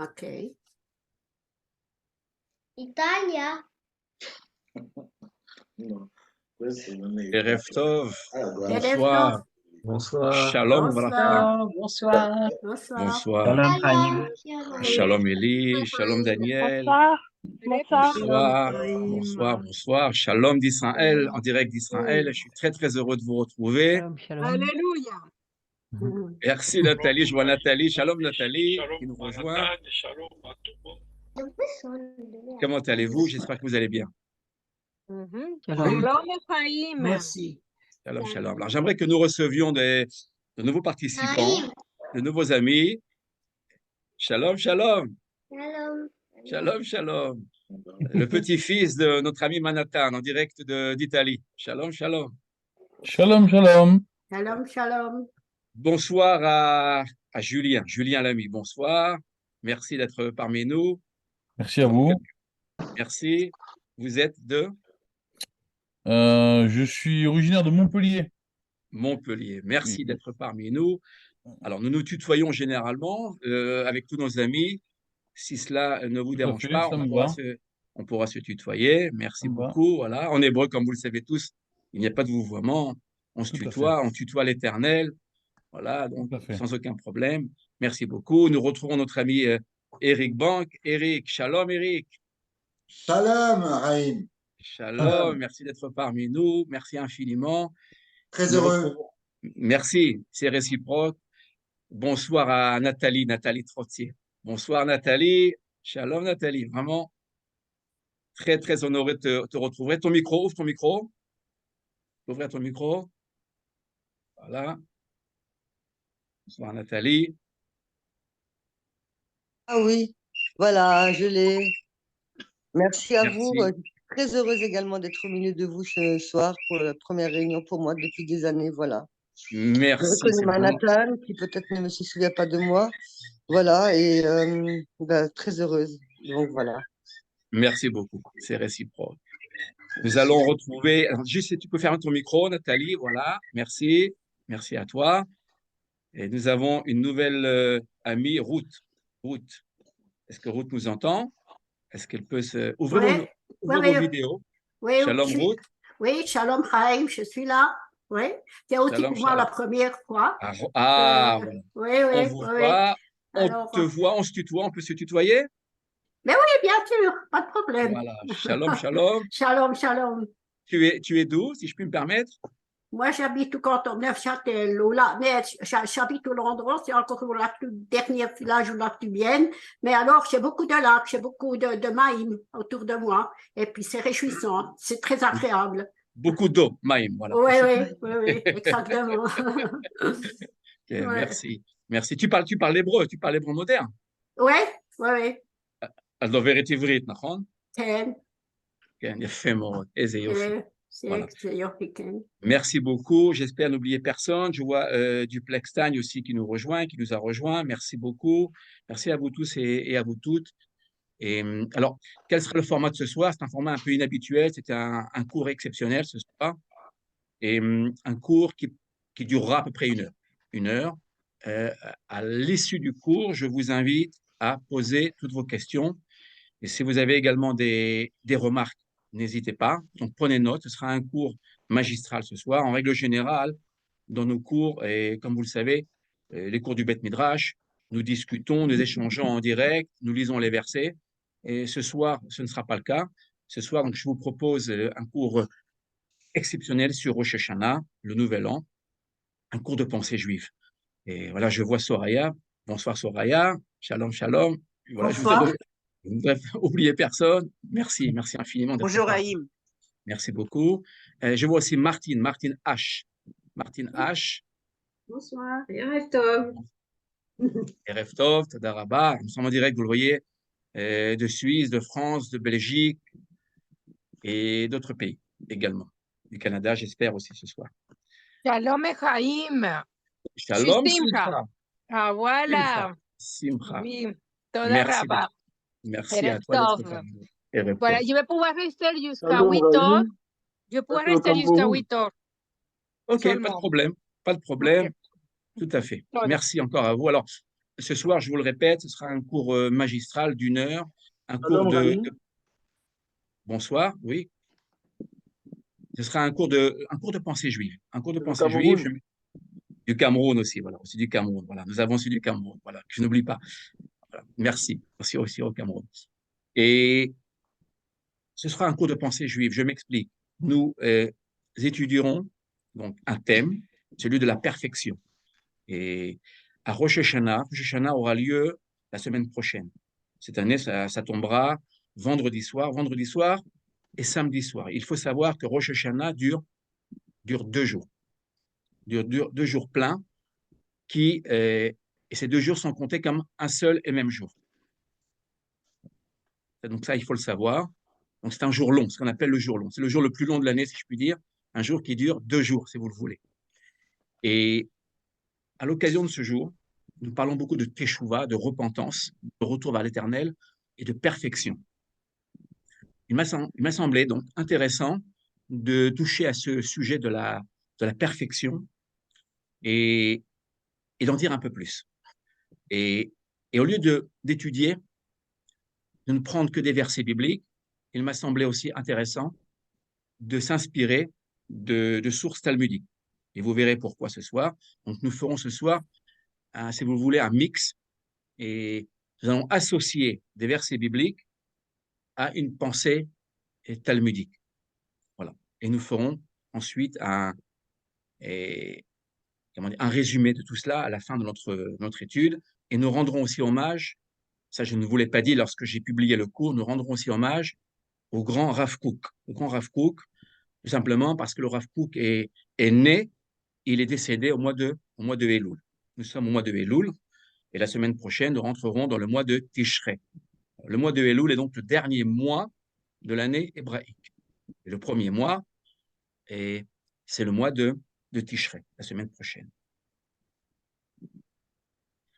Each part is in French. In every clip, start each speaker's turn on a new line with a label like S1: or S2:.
S1: Ok.
S2: Italia.
S3: Erev Tov,
S1: Erev
S3: bonsoir.
S1: Tov.
S4: Bonsoir.
S3: Shalom Vracha.
S1: Bonsoir.
S5: Bonsoir.
S1: Bonsoir.
S3: Bonsoir.
S4: Shalom Chaim.
S3: Shalom Eli, Shalom Daniel.
S6: Bonsoir. Bonsoir.
S3: Bonsoir.
S5: Chaim.
S3: Bonsoir, bonsoir. Shalom d'Israël, en direct d'Israël. Je suis très, très heureux de vous retrouver.
S6: Shalom, shalom.
S5: Alléluia.
S1: Mhm.
S3: Merci Nathalie. Je vois Nathalie. Shalom Nathalie qui nous rejoint. Comment allez-vous? J'espère que vous allez bien.
S6: Shalom.
S5: Shalom Ephraim.
S7: Merci.
S3: Shalom, shalom. Alors, j'aimerais que nous recevions de nouveaux participants, de nouveaux amis. Shalom, shalom.
S2: Shalom.
S3: Shalom, shalom. Le petit-fils de notre ami Manhattan, en direct d'Italie. Shalom, shalom.
S4: Shalom, shalom.
S1: Shalom, shalom.
S3: Bonsoir à Julien, Julien Lamy. Bonsoir. Merci d'être parmi nous.
S4: Merci à vous.
S3: Merci. Vous êtes de
S4: Je suis originaire de Montpellier.
S3: Montpellier. Merci
S4: Oui.
S3: d'être parmi nous. Alors, nous nous tutoyons généralement avec tous nos amis. Si cela ne vous
S4: Tout à
S3: dérange
S4: fait,
S3: pas,
S4: ça me va.
S3: on pourra se tutoyer. Merci
S4: Ça me va.
S3: beaucoup. Voilà. En hébreu, comme vous le savez tous, il n'y a pas de vouvoiement. On se
S4: Tout à
S3: tutoie,
S4: fait.
S3: on tutoie l'Éternel. Voilà, donc
S4: Tout à fait.
S3: sans aucun problème. Merci beaucoup. Nous retrouvons notre ami Eric Bank. Eric, shalom Eric.
S7: Shalom, Raïm.
S3: Shalom, merci d'être parmi nous. Merci infiniment.
S7: Très
S3: Nous
S7: heureux.
S3: retrouvons- Merci, c'est réciproque. Bonsoir à Nathalie, Nathalie Trottier. Bonsoir Nathalie. Shalom Nathalie. Vraiment très, très honoré de te retrouver. Ton micro, ouvre ton micro. Ouvre ton micro. Voilà. Bonsoir Nathalie.
S8: Ah oui, voilà, je l'ai. Merci à vous.
S3: Merci.
S8: Je suis très heureuse également d'être au milieu de vous ce soir pour la première réunion pour moi depuis des années. Voilà. Je
S3: Merci.
S8: reconnais
S3: C'est vraiment...
S8: Manhattan, qui peut-être ne se souvient pas de moi. Voilà, et très heureuse. Donc voilà.
S3: Merci beaucoup. C'est réciproque. Nous allons retrouver. Alors, juste si tu peux fermer ton micro, Nathalie. Voilà. Merci. Merci à toi. Et nous avons une nouvelle amie, Ruth. Ruth. Est-ce que Ruth nous entend? Est-ce qu'elle peut se... Ouvrez vos vidéos.
S1: Oui,
S3: Shalom Ruth.
S1: Oui, shalom Chaim, je suis là. Oui, c'est aussi
S3: Shalom,
S1: pour moi
S3: shalom.
S1: la première fois.
S3: Voilà.
S1: Oui,
S3: On vous voit, on te voit, on se tutoie, on peut se tutoyer?
S1: Mais oui, bien sûr, pas de problème.
S3: Voilà. Shalom, shalom.
S1: Shalom, shalom.
S3: Tu es d'où, si je puis me permettre?
S1: Moi, j'habite au canton de Neufchâtel. Mais j'habite au Landron, c'est encore le dernier village où là tu viennes. Mais alors, j'ai beaucoup de lacs, j'ai beaucoup de maïm autour de moi. Et puis, c'est réjouissant, c'est très agréable.
S3: Beaucoup d'eau, maïm, voilà.
S1: Oui, exactement.
S3: Okay, merci. Merci. Tu parles l'hébreu, tu parles l'hébreu moderne?
S1: Oui.
S3: הדוברת עברית, נכון?
S1: כן.
S3: כן, יפה מאוד, איזה יופי.
S1: Voilà.
S3: Merci beaucoup. J'espère n'oublier personne. Je vois Duplex Tagne aussi qui nous rejoint, qui nous a rejoint. Merci beaucoup. Merci à vous tous et à vous toutes. Et alors, quel sera le format de ce soir? C'est un format un peu inhabituel. C'était un cours exceptionnel ce soir. Et un cours qui durera à peu près 1 heure. 1 heure. À l'issue du cours, je vous invite à poser toutes vos questions. Et si vous avez également des remarques, n'hésitez pas. Donc, prenez note. Ce sera un cours magistral ce soir. En règle générale, dans nos cours, et comme vous le savez, les cours du Beth Midrash, nous discutons, nous échangeons en direct, nous lisons les versets. Et ce soir, ce ne sera pas le cas. Ce soir, donc, je vous propose un cours exceptionnel sur Rosh Hashanah, le Nouvel An, un cours de pensée juive. Et voilà, je vois Soraya. Bonsoir Soraya. Shalom, shalom. Voilà,
S1: Bonsoir.
S3: Je ne voudrais oublier personne. Merci infiniment.
S5: Bonjour Raïm.
S3: Merci beaucoup. Je vois aussi Martine H. Martine H.
S2: Bonsoir. Erev Tov.
S3: Erev Tov, Toda Rabba. Nous sommes en direct, vous le voyez, de Suisse, de France, de Belgique et d'autres pays également. Du Canada, j'espère aussi ce soir.
S6: Shalom Ephraim.
S3: Shalom,
S6: Simcha. Ah voilà.
S3: Simcha.
S6: Oui, Toda Rabba.
S3: Merci à toi d'être parmi nous.
S6: Voilà, je vais pouvoir rester jusqu'à 8 heures. Je pourrais rester jusqu'à 8 heures.
S3: Ok, pas de problème.
S6: Okay.
S3: Tout à fait. Merci encore à vous. Alors, ce soir, je vous le répète, ce sera un cours magistral d'1 heure, un cours
S5: Shalom, Raïm.
S3: Bonsoir, oui. Ce sera un cours de pensée juive. Un cours de
S5: Du
S3: pensée juive.
S5: Cameroun.
S3: Du Cameroun aussi, voilà. Aussi du Cameroun, voilà. Nous avons aussi du Cameroun, voilà. Que je n'oublie pas. Voilà. Merci. Merci aussi au Cameroun. Et ce sera un cours de pensée juive. Je m'explique. Nous étudierons donc un thème, celui de la perfection. Et à Rosh Hashanah aura lieu la semaine prochaine. Cette année, ça tombera vendredi soir et samedi soir. Il faut savoir que Rosh Hashanah dure 2 jours. Dure 2 jours pleins et ces 2 jours sont comptés comme un seul et même jour. Donc ça, il faut le savoir. Donc c'est un jour long, ce qu'on appelle le jour long. C'est le jour le plus long de l'année, si je puis dire. Un jour qui dure 2 jours, si vous le voulez. Et à l'occasion de ce jour, nous parlons beaucoup de teshuva, de repentance, de retour vers l'Éternel et de perfection. Il m'a semblé donc intéressant de toucher à ce sujet de la perfection et d'en dire un peu plus. Et au lieu d'étudier, de ne prendre que des versets bibliques, il m'a semblé aussi intéressant de s'inspirer de sources talmudiques. Et vous verrez pourquoi ce soir. Donc nous ferons ce soir, si vous voulez, un mix et nous allons associer des versets bibliques à une pensée talmudique. Voilà. Et nous ferons ensuite un résumé de tout cela à la fin de notre étude. Et nous rendrons aussi hommage, ça je ne vous l'ai pas dit lorsque j'ai publié le cours, nous rendrons aussi hommage au grand Rav Kook. Le grand Rav Kook, tout simplement parce que le Rav Kook est né, il est décédé au mois de Elul. Nous sommes au mois de Elul, et la semaine prochaine, nous rentrerons dans le mois de Tishrei. Le mois de Elul est donc le dernier mois de l'année hébraïque. Et le premier mois, c'est le mois de Tishrei, la semaine prochaine.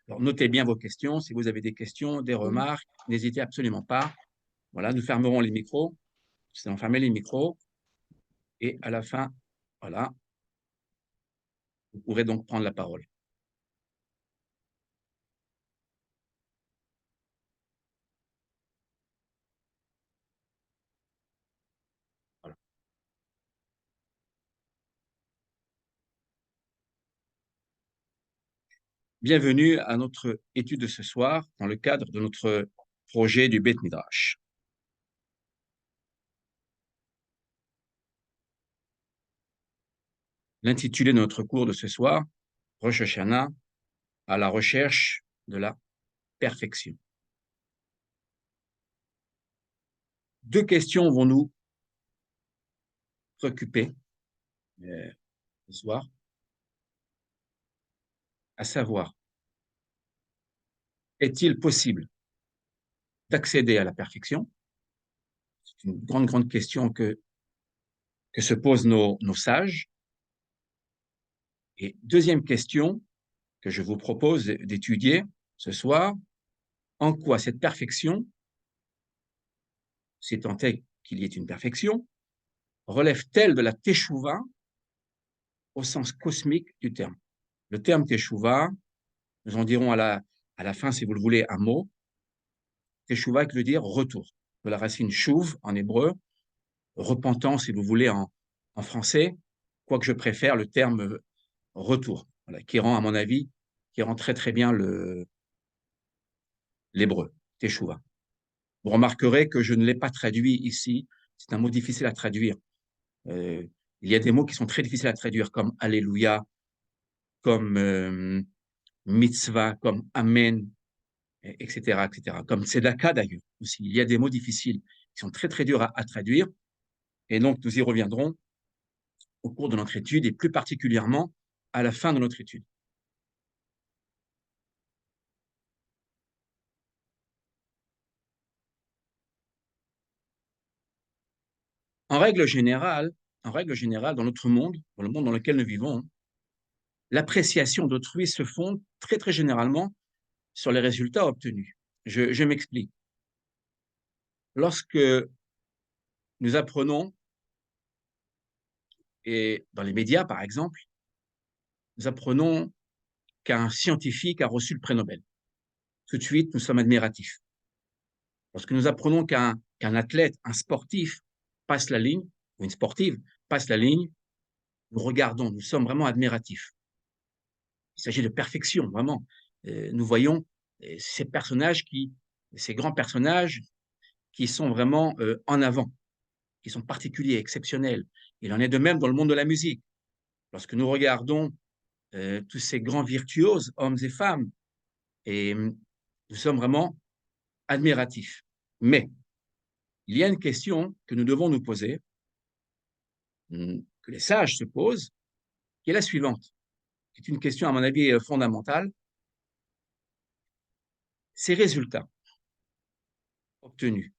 S3: Alors, notez bien vos questions. Si vous avez des questions, des remarques, n'hésitez absolument pas. Voilà, nous fermerons les micros. Nous allons fermer les micros. Et à la fin, voilà, vous pourrez donc prendre la parole. Voilà. Bienvenue à notre étude de ce soir dans le cadre de notre projet du Beth Midrash. L'intitulé de notre cours de ce soir, Rosh Hashanah, à la recherche de la perfection. 2 questions vont nous préoccuper ce soir, à savoir, est-il possible d'accéder à la perfection? C'est une grande question que se posent nos sages. Et deuxième question que je vous propose d'étudier ce soir, en quoi cette perfection, si tant est qu'il y ait une perfection, relève-t-elle de la teshuva au sens cosmique du terme? Le terme teshuva, nous en dirons à la fin, si vous le voulez, un mot. Teshuva qui veut dire retour, de la racine shuv en hébreu, repentant, si vous voulez, en français, quoique je préfère le terme retour, voilà, qui rend, à mon avis, très bien l'hébreu, teshuva. Vous remarquerez que je ne l'ai pas traduit ici, c'est un mot difficile à traduire. Il y a des mots qui sont très difficiles à traduire, comme Alléluia, comme mitzvah, comme Amen, etc., etc. Comme Tzedaka d'ailleurs aussi. Il y a des mots difficiles qui sont très durs à traduire. Et donc, nous y reviendrons au cours de notre étude et plus particulièrement à la fin de notre étude. En règle générale, dans notre monde, dans le monde dans lequel nous vivons, l'appréciation d'autrui se fonde très généralement sur les résultats obtenus. Je m'explique. Lorsque nous apprenons, et dans les médias par exemple, nous apprenons qu'un scientifique a reçu le prix Nobel. tout de suite, nous sommes admiratifs. Lorsque nous apprenons qu'un athlète, un sportif passe la ligne, ou une sportive passe la ligne, nous regardons, nous sommes vraiment admiratifs. Il s'agit de perfection, vraiment. Nous voyons ces personnages ces grands personnages qui sont vraiment en avant, qui sont particuliers, exceptionnels. Il en est de même dans le monde de la musique. Lorsque nous regardons tous ces grands virtuoses, hommes et femmes, et nous sommes vraiment admiratifs. Mais il y a une question que nous devons nous poser, que les sages se posent, qui est la suivante. C'est une question, à mon avis, fondamentale. Ces résultats obtenus,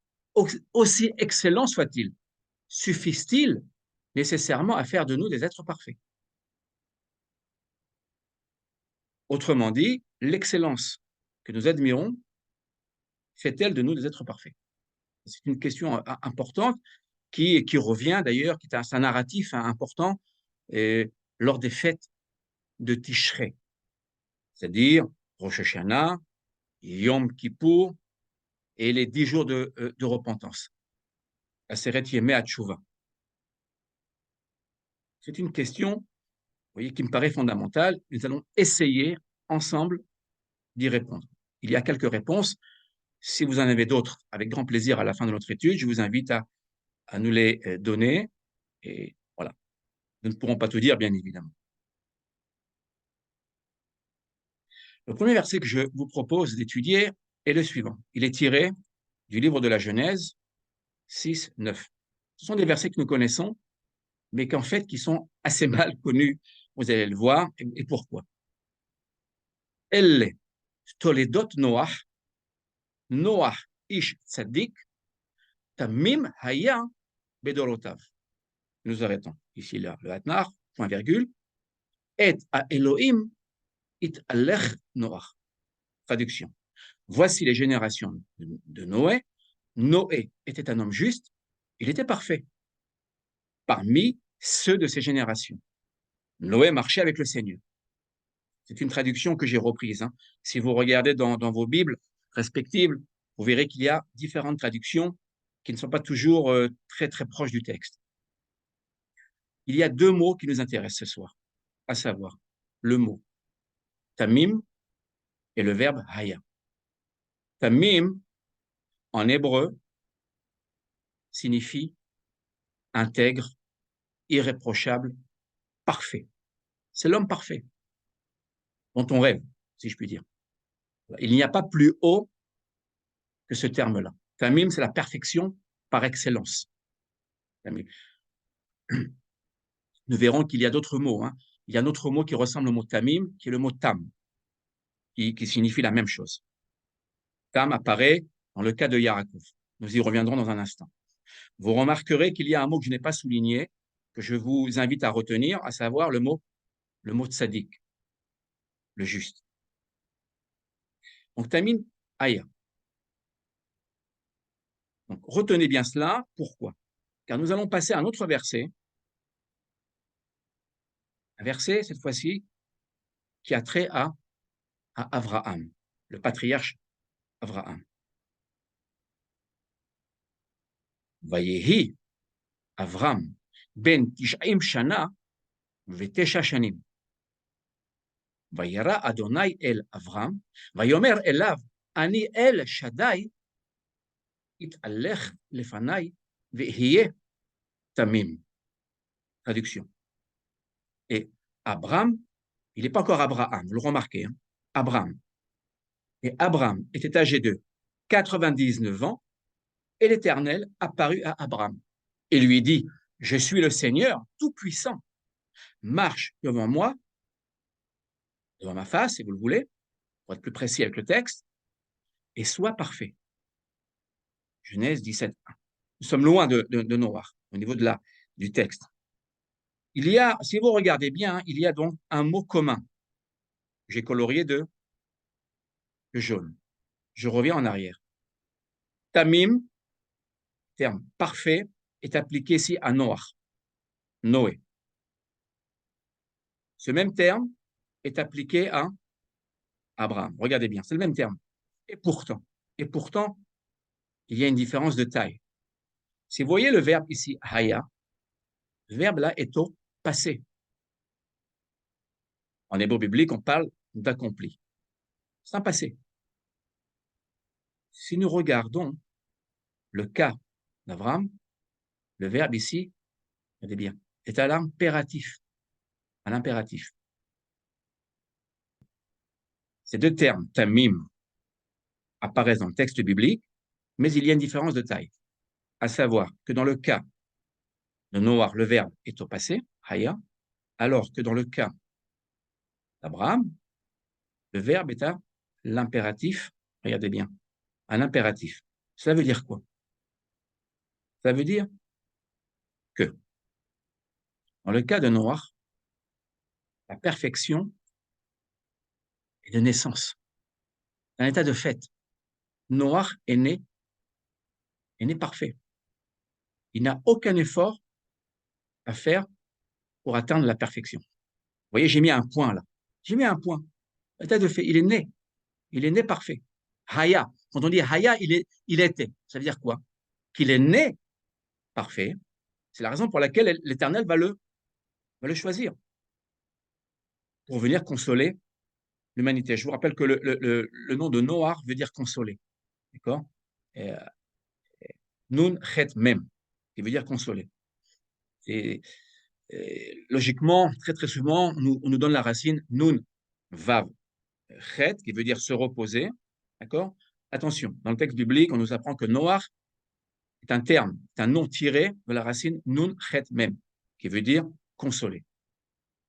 S3: aussi excellents soient-ils, suffisent-ils nécessairement à faire de nous des êtres parfaits? Autrement dit, l'excellence que nous admirons fait-elle de nous des êtres parfaits? C'est une question importante qui revient d'ailleurs, qui est un narratif important lors des fêtes de Tishrei, c'est-à-dire Rosh Hashanah, Yom Kippour et les 10 jours de repentance, la Aseret Yemei HaTshuva. C'est une question, vous voyez, qui me paraît fondamentale. Nous allons essayer ensemble d'y répondre. Il y a quelques réponses. Si vous en avez d'autres, avec grand plaisir à la fin de notre étude, je vous invite à nous les donner. Et voilà, nous ne pourrons pas tout dire, bien évidemment. Le premier verset que je vous propose d'étudier est le suivant. Il est tiré du livre de la Genèse 6, 9. Ce sont des versets que nous connaissons, mais qu'en fait, qui sont assez mal connus. Vous allez le voir, et pourquoi. Elle Toledot Noach, Noach ish tzadik, tamim haya bedorotav. Nous arrêtons ici là, le Hatnar, point virgule. Et à Elohim it alech Noach. Traduction. Voici les générations de Noé. Noé était un homme juste, il était parfait. Parmi ceux de ses générations, Noé marchait avec le Seigneur. C'est une traduction que j'ai reprise. Si vous regardez dans vos Bibles respectives, vous verrez qu'il y a différentes traductions qui ne sont pas toujours très, très proches du texte. Il y a deux mots qui nous intéressent ce soir, à savoir le mot tamim et le verbe haya. Tamim, en hébreu, signifie intègre, irréprochable, parfait. C'est l'homme parfait dont on rêve, si je puis dire. Il n'y a pas plus haut que ce terme-là. Tamim, c'est la perfection par excellence. Tamim. Nous verrons qu'il y a d'autres mots. Il y a un autre mot qui ressemble au mot tamim, qui est le mot tam, qui signifie la même chose. Tam apparaît dans le cas de Yaakov. Nous y reviendrons dans un instant. Vous remarquerez qu'il y a un mot que je n'ai pas souligné, que je vous invite à retenir, à savoir le mot tzadik, le juste. Donc, tamim, aya. Donc, retenez bien cela. Pourquoi? Car nous allons passer à un autre verset. Un verset, cette fois-ci, qui a trait à Abraham, le patriarche Abraham. Vayehi Avram ben tish'im shana v'tesha shanim. Vayera Adonai el Avram, vayomer elav ani el Shaddai it'alech lefanai v'hiye tamim. Traduction. Et Abraham, il n'est pas encore Abraham, vous le remarquez, Abraham. Et Abraham était âgé de 99 ans et l'Éternel apparut à Abraham et lui dit, je suis le Seigneur tout-puissant, marche devant moi, devant ma face, si vous le voulez, pour être plus précis avec le texte, et sois parfait. Genèse 17, 1. Nous sommes loin de Noach, au niveau du texte. Il y a, si vous regardez bien, il y a donc un mot commun. J'ai colorié de jaune. Je reviens en arrière. Tamim, terme parfait, est appliqué ici à Noach, Noé. Ce même terme est appliqué à Abraham. Regardez bien, c'est le même terme. et pourtant, il y a une différence de taille. Si vous voyez le verbe ici, haya, le verbe là est au passé. En hébreu biblique, on parle d'accompli. C'est un passé. Si nous regardons le cas d'Abraham, le verbe ici, regardez bien, est à l'impératif. À l'impératif. Ces deux termes, tamim, apparaissent dans le texte biblique, mais il y a une différence de taille. À savoir que dans le cas de Noach, le verbe est au passé, haya, alors que dans le cas d'Abraham, le verbe est à l'impératif, regardez bien, à l'impératif. Cela veut dire quoi? Ça veut dire que dans le cas de Noach, la perfection est de naissance, un état de fait. Noach est né parfait. Il n'a aucun effort à faire pour atteindre la perfection. Vous voyez, j'ai mis un point là. J'ai mis un point. État de fait, il est né parfait. Haya, quand on dit Haya, il était. Ça veut dire quoi? Qu'il est né parfait. C'est la raison pour laquelle l'Éternel va le choisir pour venir consoler l'humanité. Je vous rappelle que le nom de Noach veut dire consoler. D'accord? Nun chet mem, qui veut dire consoler. Et logiquement, très très souvent, on nous donne la racine nun vav chet, qui veut dire se reposer. D'accord? Attention, dans le texte biblique, on nous apprend que Noach est un terme, c'est un nom tiré de la racine nun chet mem, qui veut dire consoler.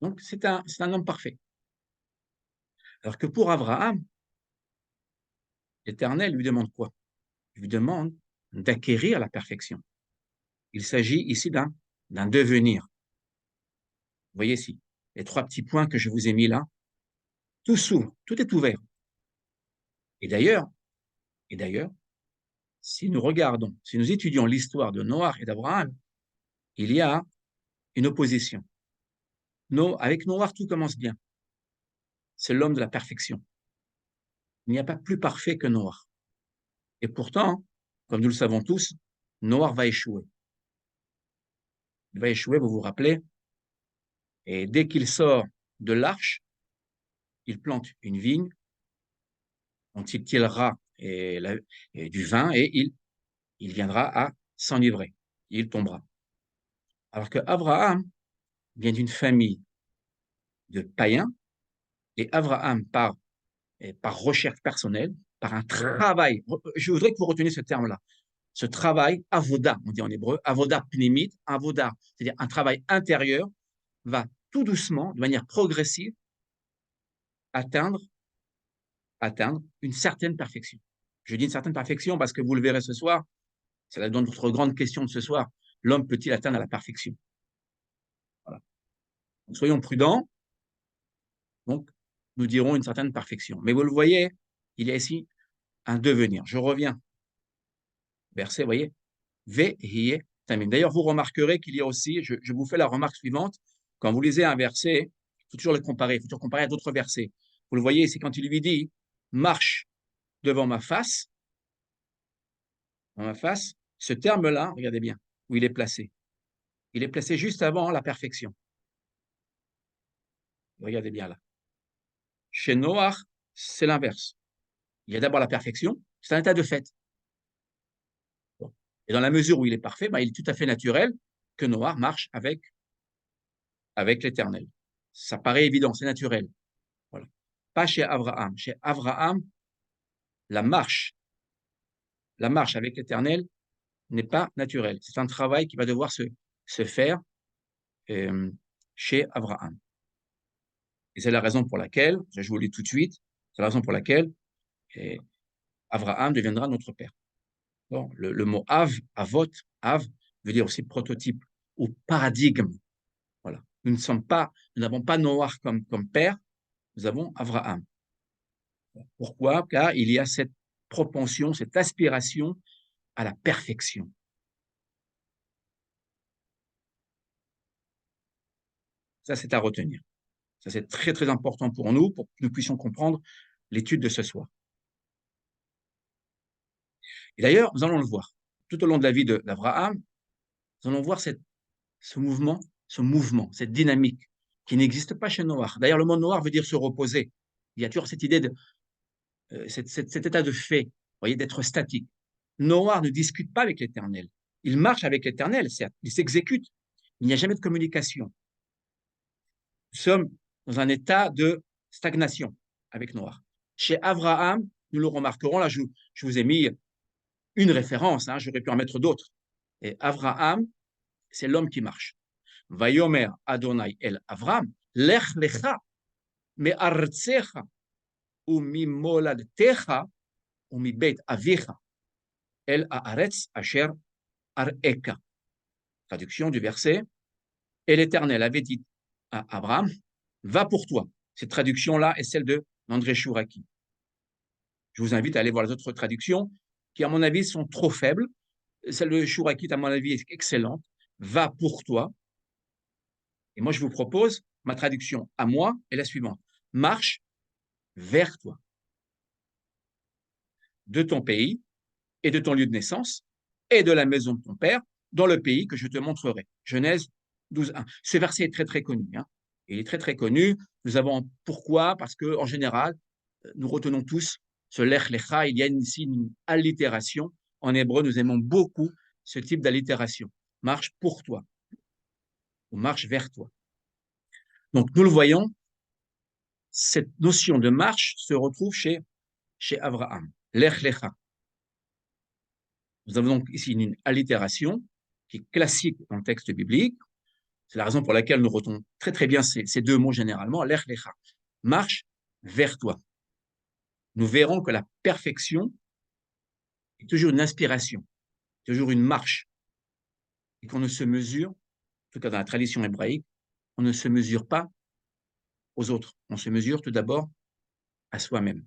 S3: Donc, c'est un homme parfait. Alors que pour Abraham, l'Éternel lui demande quoi? Il lui demande d'acquérir la perfection. Il s'agit ici d'un devenir. Vous voyez ici, les trois petits points que je vous ai mis là, tout s'ouvre, tout est ouvert. Et d'ailleurs, si nous regardons, si nous étudions l'histoire de Noach et d'Abraham, il y a une opposition. Avec Noach, tout commence bien. C'est l'homme de la perfection. Il n'y a pas plus parfait que Noach. Et pourtant, comme nous le savons tous, Noach va échouer. Il va échouer, vous vous rappelez, et dès qu'il sort de l'arche, il plante une vigne dont il tirera et du vin et il viendra à s'enivrer. Il tombera. Alors que Abraham vient d'une famille de païens et Abraham, par recherche personnelle, par un travail, je voudrais que vous reteniez ce terme-là, ce travail, avoda, on dit en hébreu, avoda pnimit, avoda, c'est-à-dire un travail intérieur, va tout doucement, de manière progressive, atteindre une certaine perfection. Je dis une certaine perfection parce que vous le verrez ce soir, c'est la notre grande question de ce soir. L'homme peut-il atteindre la perfection? Voilà. Donc, soyons prudents. Donc, nous dirons une certaine perfection. Mais vous le voyez, il y a ici un devenir. Je reviens. Verset, vous voyez, Vehiye tamim. D'ailleurs, vous remarquerez qu'il y a aussi, je vous fais la remarque suivante, quand vous lisez un verset, il faut toujours le comparer, il faut toujours comparer à d'autres versets. Vous le voyez, c'est quand il lui dit, marche devant ma face, ce terme-là, regardez bien, où il est placé. Il est placé juste avant la perfection. Regardez bien là. Chez Noach, c'est l'inverse. Il y a d'abord la perfection, c'est un état de fait. Bon. Et dans la mesure où il est parfait, il est tout à fait naturel que Noach marche avec l'Éternel. Ça paraît évident, c'est naturel. Voilà. Pas chez Abraham. Chez Abraham, la marche avec l'Éternel n'est pas naturelle. C'est un travail qui va devoir se faire chez Abraham. Et c'est la raison pour laquelle, je vous le dis tout de suite, c'est la raison pour laquelle Abraham deviendra notre père. Bon, le mot Av, Avot, Av, veut dire aussi prototype ou paradigme. Voilà. Nous n'avons pas Noach comme père, nous avons Abraham. Pourquoi? Car il y a cette propension, cette aspiration à la perfection. Ça, c'est à retenir. Ça, c'est très, très important pour nous que nous puissions comprendre l'étude de ce soir. Et d'ailleurs, nous allons le voir. Tout au long de la vie d'Abraham, nous allons voir ce mouvement, cette dynamique qui n'existe pas chez Noach. D'ailleurs, le mot Noach veut dire se reposer. Il y a toujours cette idée de cet état de fait, vous voyez, d'être statique. Noach ne discute pas avec l'Éternel. Il marche avec l'Éternel, certes, il s'exécute. Il n'y a jamais de communication. Nous sommes dans un état de stagnation avec Noach. Chez Abraham, nous le remarquerons, là, je vous ai mis une référence, hein, j'aurais pu en mettre d'autres. Et Abraham, c'est l'homme qui marche. Vayomer Adonai el Avram, lech lecha, me'artzecha, ou mimoladtecha, ou mi beit avicha, el haaretz asher areka. Traduction du verset. Et l'Éternel avait dit à Abraham, va pour toi. Cette traduction-là est celle de André Chouraki. Je vous invite à aller voir les autres traductions qui, à mon avis, sont trop faibles. Celle de Chouraki, à mon avis, est excellente. Va pour toi. Et moi, je vous propose, ma traduction à moi est la suivante. Marche vers toi. De ton pays et de ton lieu de naissance et de la maison de ton père dans le pays que je te montrerai. Genèse 12:1. Ce verset est très, très connu. Hein. Il est très, très connu. Nous avons pourquoi? Parce qu'en général, nous retenons tous ce lech lecha. Il y a ici une allitération. En hébreu, nous aimons beaucoup ce type d'allitération. Marche pour toi ou marche vers toi. Donc, nous le voyons, cette notion de marche se retrouve chez Abraham. Lech lecha. Nous avons donc ici une allitération qui est classique dans le texte biblique. C'est la raison pour laquelle nous retenons très très bien ces deux mots généralement, lech lecha, marche vers toi. Nous verrons que la perfection est toujours une inspiration, toujours une marche, et qu'on ne se mesure, en tout cas dans la tradition hébraïque, on ne se mesure pas aux autres, on se mesure tout d'abord à soi-même,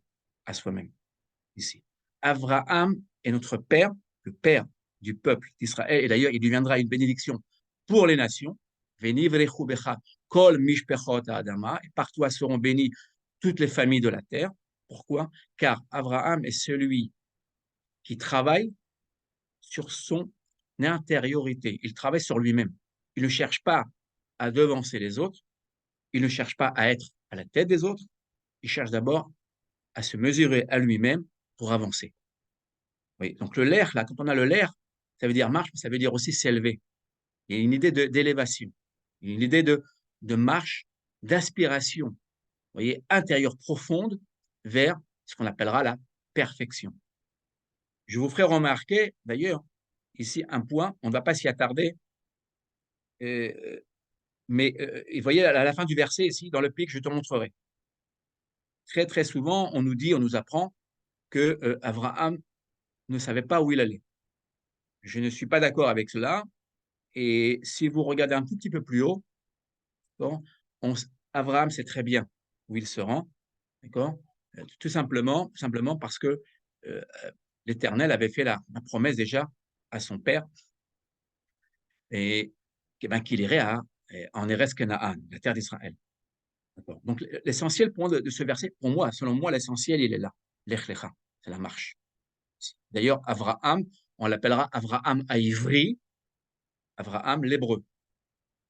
S3: ici. Abraham est notre père, le père du peuple d'Israël, et d'ailleurs il deviendra une bénédiction pour les nations. Kol mishpechot ha'adama, et par toi seront bénies toutes les familles de la terre. Pourquoi? Car Abraham est celui qui travaille sur son intériorité. Il travaille sur lui-même. Il ne cherche pas à devancer les autres. Il ne cherche pas à être à la tête des autres. Il cherche d'abord à se mesurer à lui-même pour avancer. Oui, donc le l'air, là, quand on a le l'air, ça veut dire marche, mais ça veut dire aussi s'élever. Il y a une idée d'élévation, une idée de marche, d'aspiration, vous voyez, intérieure profonde vers ce qu'on appellera la perfection. Je vous ferai remarquer, d'ailleurs, ici un point, on ne va pas s'y attarder, mais vous voyez, à la fin du verset, ici, dans le pays que je te montrerai, très, très souvent, on nous apprend que Abraham ne savait pas où il allait. Je ne suis pas d'accord avec cela. Et si vous regardez un tout petit peu plus haut, Abraham sait très bien où il se rend, d'accord? Tout simplement parce que l'Éternel avait fait la promesse déjà à son père et qu'il irait en Eretz Canaan, la terre d'Israël. Donc l'essentiel point de ce verset, pour moi, selon moi, l'essentiel, il est là, l'ech lecha, c'est la marche. D'ailleurs, Abraham, on l'appellera Abraham à ivri, Abraham l'hébreu,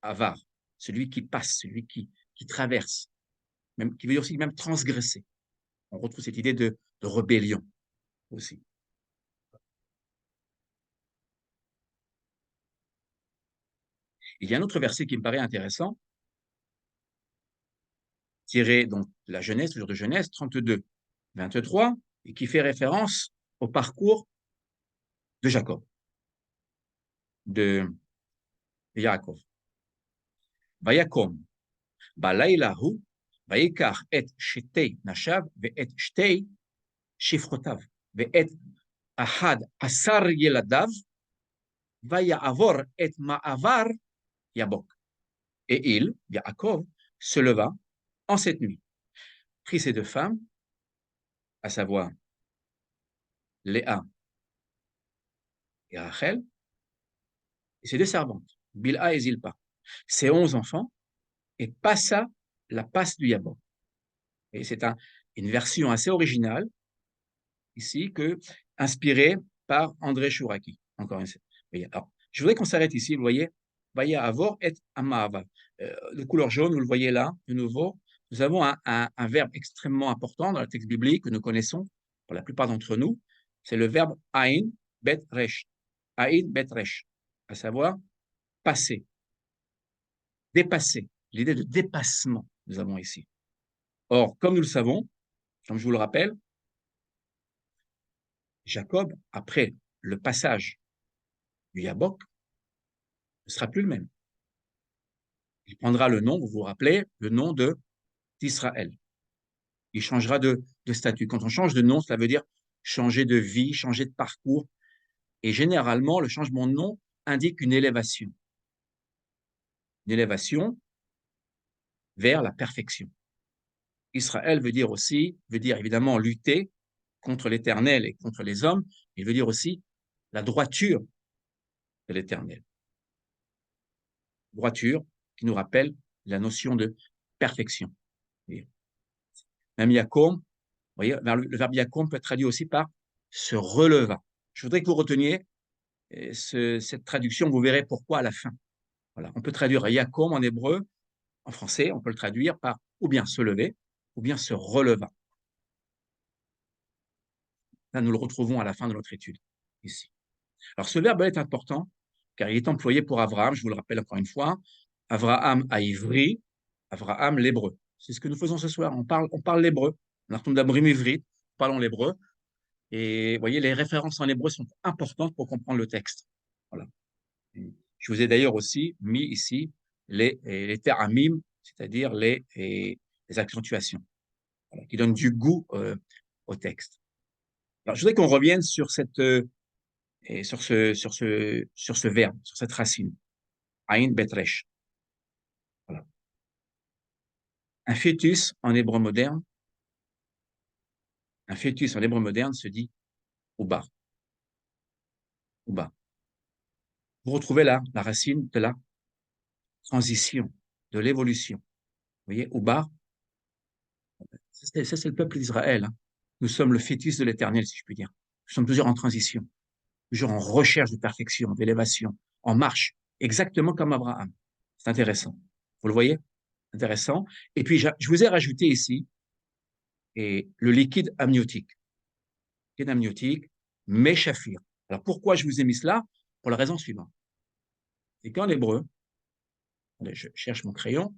S3: Avar, celui qui passe, celui qui traverse, même, qui veut dire aussi même transgresser. On retrouve cette idée de rébellion aussi. Il y a un autre verset qui me paraît intéressant, tiré donc de la Genèse, toujours de Genèse 32, 23, et qui fait référence au parcours de Jacob, de Yaakov. Vayakom, balaylahu, vayikach et shetei nashav, ve'et shtei shifrotav, ve'et ahad asar yeladav, vaya'avor et ma'avar Yabok. Et il, Yaakov, se leva en cette nuit, prit ses deux femmes, à savoir Léa et Rachel, et ses deux servantes, Bilha et Zilpa, ses 11 enfants, et passa la passe du Yabok. Et c'est une version assez originale, ici, inspirée par André Chouraki. Encore une fois. Alors, je voudrais qu'on s'arrête ici, vous voyez, Vaya Avor et Amava. De couleur jaune, vous le voyez là, de nouveau. Nous avons un verbe extrêmement important dans le texte biblique que nous connaissons, pour la plupart d'entre nous. C'est le verbe Aïn Bet Resh. Aïn Bet Resh, à savoir passer, dépasser. L'idée de dépassement, nous avons ici. Or, comme nous le savons, comme je vous le rappelle, Jacob, après le passage du Yabok, ne sera plus le même. Il prendra le nom, vous vous rappelez, le nom d'Israël. Il changera de statut. Quand on change de nom, cela veut dire changer de vie, changer de parcours. Et généralement, le changement de nom indique une élévation. Une élévation vers la perfection. Israël veut dire évidemment lutter contre l'Éternel et contre les hommes, il veut dire aussi la droiture de l'Éternel. Droiture qui nous rappelle la notion de perfection. Même Yakom, vous voyez, le verbe Yakom peut être traduit aussi par se releva. Je voudrais que vous reteniez cette traduction, vous verrez pourquoi à la fin. Voilà. On peut traduire Yakom en hébreu, en français, on peut le traduire par ou bien se lever, ou bien se releva. Là, nous le retrouvons à la fin de notre étude, ici. Alors, ce verbe est important, car il est employé pour Abraham, je vous le rappelle encore une fois, Abraham à Ivri, Abraham l'hébreu. C'est ce que nous faisons ce soir, on parle l'hébreu. Parlons l'hébreu. Et vous voyez, les références en hébreu sont importantes pour comprendre le texte. Voilà. Je vous ai d'ailleurs aussi mis ici les teramim, c'est-à-dire les accentuations, voilà, qui donnent du goût au texte. Alors, je voudrais qu'on revienne sur sur ce verbe, sur cette racine. Aïn betresh. Voilà. Un fœtus en hébreu moderne se dit Uba. Uba. Vous retrouvez là la racine de la transition, de l'évolution. Vous voyez, Uba, ça c'est le peuple d'Israël. Hein. Nous sommes le fœtus de l'Éternel, si je puis dire. Nous sommes toujours en transition, toujours en recherche de perfection, d'élévation, en marche, exactement comme Abraham. C'est intéressant. Vous le voyez? Intéressant. Et puis, je vous ai rajouté ici le liquide amniotique. Liquide amniotique, Meshafir. Alors, pourquoi je vous ai mis cela? Pour la raison suivante. C'est qu'en hébreu, je cherche mon crayon.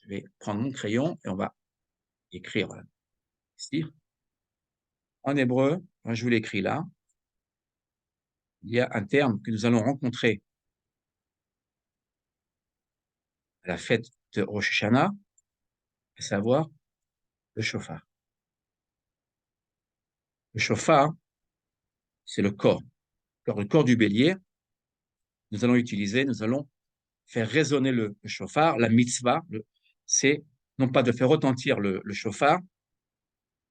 S3: Je vais prendre mon crayon et on va écrire ici. En hébreu, je vous l'écris là. Il y a un terme que nous allons rencontrer à la fête de Rosh Hashanah, à savoir le shofar. Le shofar, c'est le corps. Alors, le corps du bélier, nous allons faire résonner le shofar. La mitzvah, c'est non pas de faire retentir le shofar,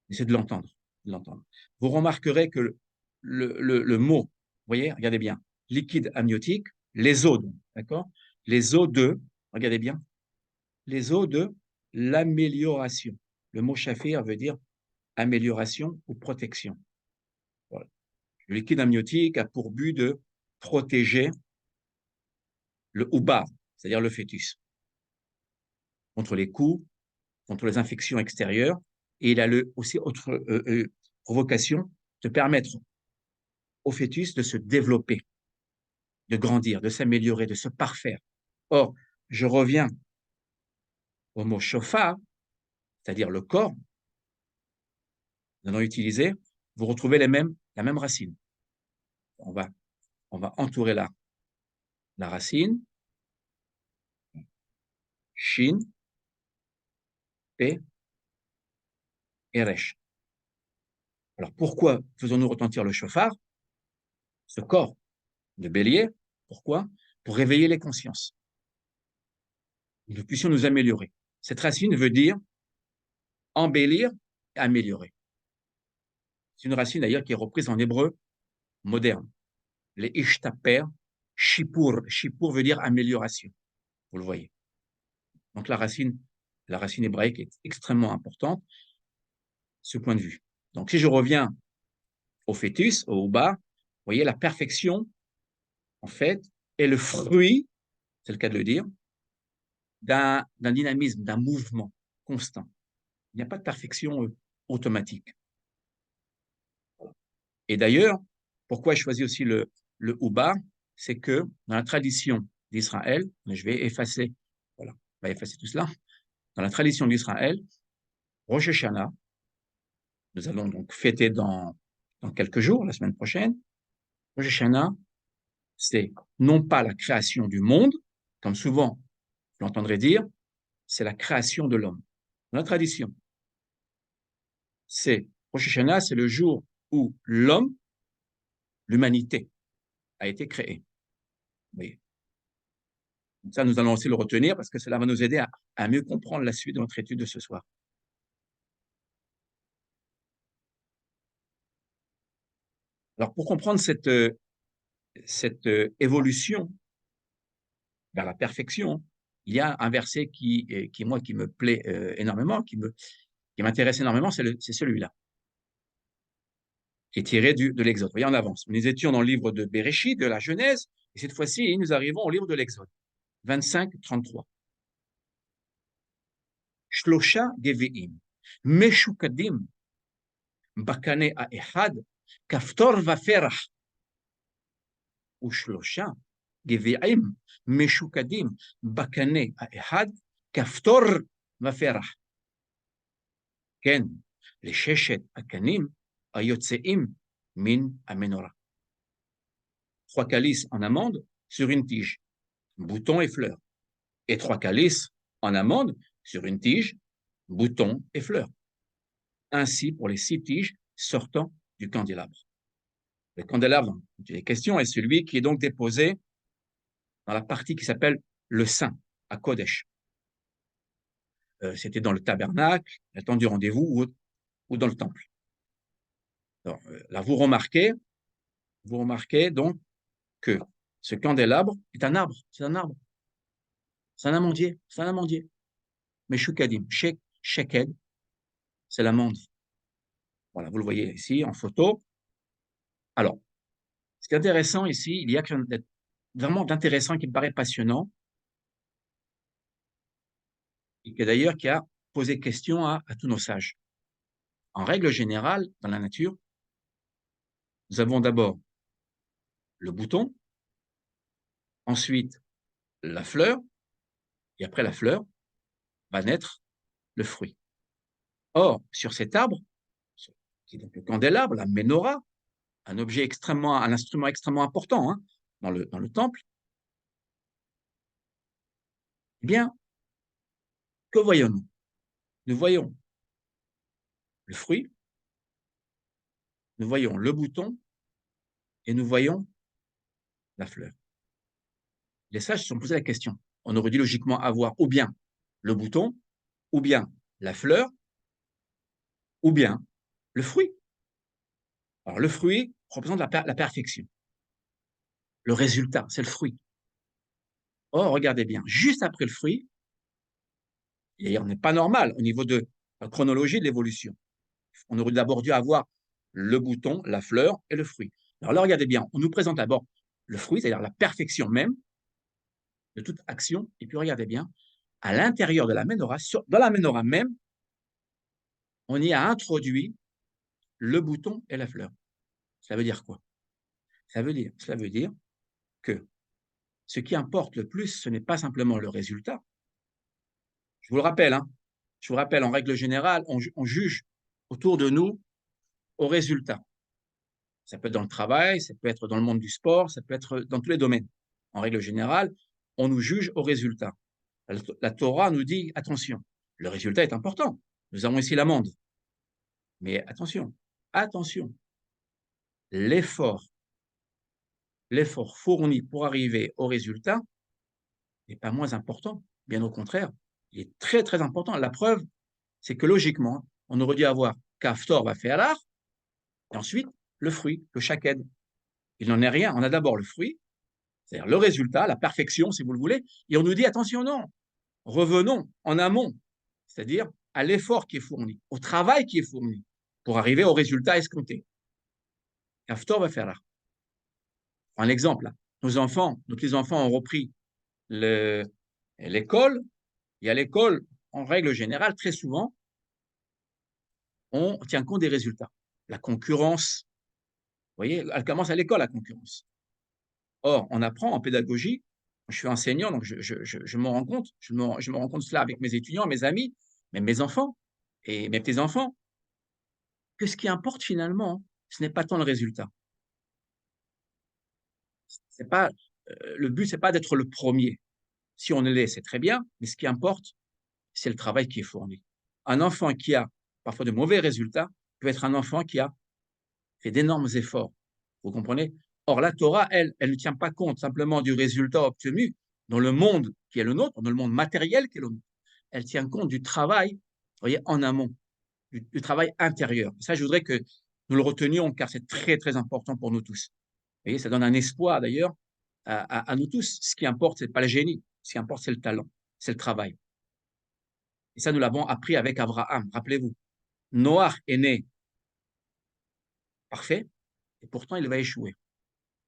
S3: mais c'est de l'entendre. Vous remarquerez que le mot, vous voyez, regardez bien, liquide amniotique, les eaux, d'accord? Les eaux regardez bien, les eaux de l'amélioration. Le mot shafir veut dire amélioration ou protection. Voilà. Le liquide amniotique a pour but de protéger le oubar, c'est-à-dire le fœtus, contre les coups, contre les infections extérieures, et il a aussi autre vocation de permettre au fœtus de se développer, de grandir, de s'améliorer, de se parfaire. Or, je reviens au mot shofar, c'est-à-dire le corps, nous allons utiliser, vous retrouvez la même racine. On va entourer la racine, shin, pe, et resh. Alors, pourquoi faisons-nous retentir le shofar, ce corps de bélier? Pourquoi? Pour réveiller les consciences. Nous puissions nous améliorer. Cette racine veut dire embellir et améliorer. C'est une racine d'ailleurs qui est reprise en hébreu moderne. Les ishtaper, shipur. Shipur veut dire amélioration. Vous le voyez. Donc la racine hébraïque est extrêmement importante, ce point de vue. Donc, si je reviens au fœtus, au Uba, vous voyez, la perfection, en fait, est le fruit, c'est le cas de le dire, d'un dynamisme, d'un mouvement constant. Il n'y a pas de perfection automatique. Et d'ailleurs, pourquoi je choisis aussi le Uba, c'est que dans la tradition d'Israël, je vais effacer, voilà, on va effacer tout cela. Dans la tradition d'Israël, Rosh Hashanah, nous allons donc fêter dans quelques jours, la semaine prochaine. Rosh Hashanah, c'est non pas la création du monde, comme souvent vous l'entendrez dire, c'est la création de l'homme. Dans la tradition, c'est Rosh Hashanah, c'est le jour où l'homme, l'humanité, a été créée. Oui. Ça, nous allons aussi le retenir parce que cela va nous aider à mieux comprendre la suite de notre étude de ce soir. Alors, pour comprendre cette évolution vers la perfection, il y a un verset qui me plaît énormément, qui m'intéresse énormément, c'est celui-là, qui est tiré de l'Exode. Voyez, en avance. Nous étions dans le livre de Béréchit, de la Genèse, et cette fois-ci, nous arrivons au livre de l'Exode, 25-33. Shlosha geveim, meshukadim, bakane ha'ehad, kaftor vaferach, ושלושה גביעים משוקדים בקנה האחד, כפתור ופרח. כן, לששת הקנים היוצאים מן המנורה. 3 calices en amande sur une tige, boutons et fleurs. Et 3 calices en amande sur une tige, boutons et fleurs. Ainsi pour les 6 tiges sortant du candélabre. Le candélabre, il est question, est celui qui est donc déposé dans la partie qui s'appelle le Saint, à Kodesh. C'était dans le tabernacle, le temps du rendez-vous ou dans le temple. Alors, là, vous remarquez donc que ce candélabre est un arbre, c'est un arbre. C'est un amandier, Mais Shukadim, Sheked, c'est l'amande. Voilà, vous le voyez ici en photo. Alors, ce qui est intéressant ici, il y a quelque chose vraiment d'intéressant qui me paraît passionnant, et qui a posé question à tous nos sages. En règle générale, dans la nature, nous avons d'abord le bouton, ensuite la fleur, et après la fleur va naître le fruit. Or, sur cet arbre, qui est donc le candélabre, la menorah, un instrument extrêmement important hein, dans le temple, eh bien, que voyons-nous? Nous voyons le fruit, nous voyons le bouton et nous voyons la fleur. Les sages se sont posé la question. On aurait dû logiquement avoir ou bien le bouton, ou bien la fleur, ou bien le fruit. Alors, le fruit représente la perfection. Le résultat, c'est le fruit. Or, regardez bien, juste après le fruit, et on n'est pas normal au niveau de la chronologie de l'évolution. On aurait d'abord dû avoir le bouton, la fleur et le fruit. Alors là, regardez bien, on nous présente d'abord le fruit, c'est-à-dire la perfection même de toute action, et puis regardez bien, à l'intérieur de la menorah, dans la menorah même, on y a introduit le bouton et la fleur. Cela veut dire quoi? Cela veut dire que ce qui importe le plus, ce n'est pas simplement le résultat. Je vous le rappelle, en règle générale, on juge autour de nous au résultat. Ça peut être dans le travail, ça peut être dans le monde du sport, ça peut être dans tous les domaines. En règle générale, on nous juge au résultat. La Torah nous dit, attention, le résultat est important. Nous avons ici l'amande. Mais attention, l'effort fourni pour arriver au résultat n'est pas moins important. Bien au contraire, il est très, très important. La preuve, c'est que logiquement, on aurait dû avoir Kaftor va faire l'art, et ensuite le fruit, le shaked. Il n'en est rien. On a d'abord le fruit, c'est-à-dire le résultat, la perfection, si vous le voulez, et on nous dit, attention, non, revenons en amont, c'est-à-dire à l'effort qui est fourni, au travail qui est fourni. pour arriver au résultat escompté. Haftor va faire là. Un exemple, nos enfants, les enfants ont repris l'école, et à l'école, en règle générale, très souvent, on tient compte des résultats. La concurrence, vous voyez, elle commence à l'école, la concurrence. Or, on apprend en pédagogie, je suis enseignant, donc je me rends compte, je me rends compte de cela avec mes étudiants, mes amis, même mes enfants et mes petits-enfants, que ce qui importe finalement, ce n'est pas tant le résultat. C'est pas, le but, c'est pas d'être le premier. Si on l'est, c'est très bien, mais ce qui importe, c'est le travail qui est fourni. Un enfant qui a parfois de mauvais résultats peut être un enfant qui a fait d'énormes efforts. Vous comprenez? Or, la Torah, elle ne tient pas compte simplement du résultat obtenu dans le monde qui est le nôtre, dans le monde matériel qui est le nôtre. Elle tient compte du travail, vous voyez, en amont, du travail intérieur. Et ça, je voudrais que nous le retenions, car c'est très, très important pour nous tous. Vous voyez, ça donne un espoir d'ailleurs à nous tous. Ce qui importe, ce n'est pas le génie. Ce qui importe, c'est le talent, c'est le travail. Et ça, nous l'avons appris avec Abraham. Rappelez-vous, Noach est né parfait, et pourtant il va échouer.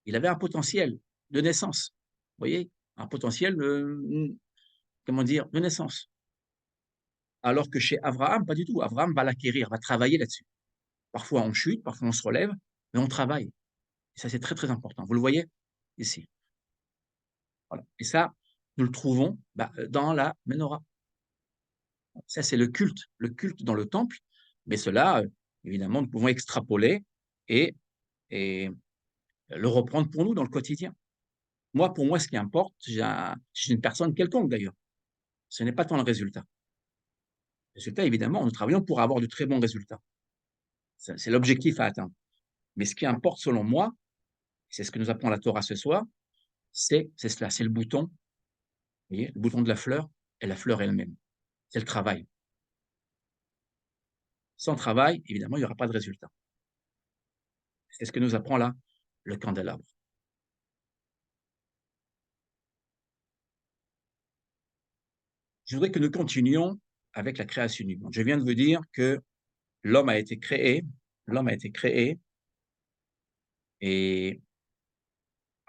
S3: Il avait un potentiel de naissance. Vous voyez, un potentiel comment dire, de naissance. Alors que chez Abraham, pas du tout. Abraham va l'acquérir, va travailler là-dessus. Parfois on chute, parfois on se relève, mais on travaille. Et ça, c'est très, très important. Vous le voyez ici. Voilà. Et ça, nous le trouvons dans la Ménorah. Ça, c'est le culte dans le temple. Mais cela, évidemment, nous pouvons extrapoler et le reprendre pour nous dans le quotidien. Moi, pour moi, ce qui importe, je suis une personne quelconque d'ailleurs. Ce n'est pas tant le résultat. Le résultat, évidemment, nous travaillons pour avoir de très bons résultats. C'est l'objectif à atteindre. Mais ce qui importe, selon moi, c'est ce que nous apprend la Torah ce soir, c'est cela, c'est le bouton, vous voyez, le bouton de la fleur et la fleur elle-même. C'est le travail. Sans travail, évidemment, il n'y aura pas de résultat. C'est ce que nous apprend là le candélabre. Je voudrais que nous continuions avec la création du monde. Je viens de vous dire que l'homme a été créé et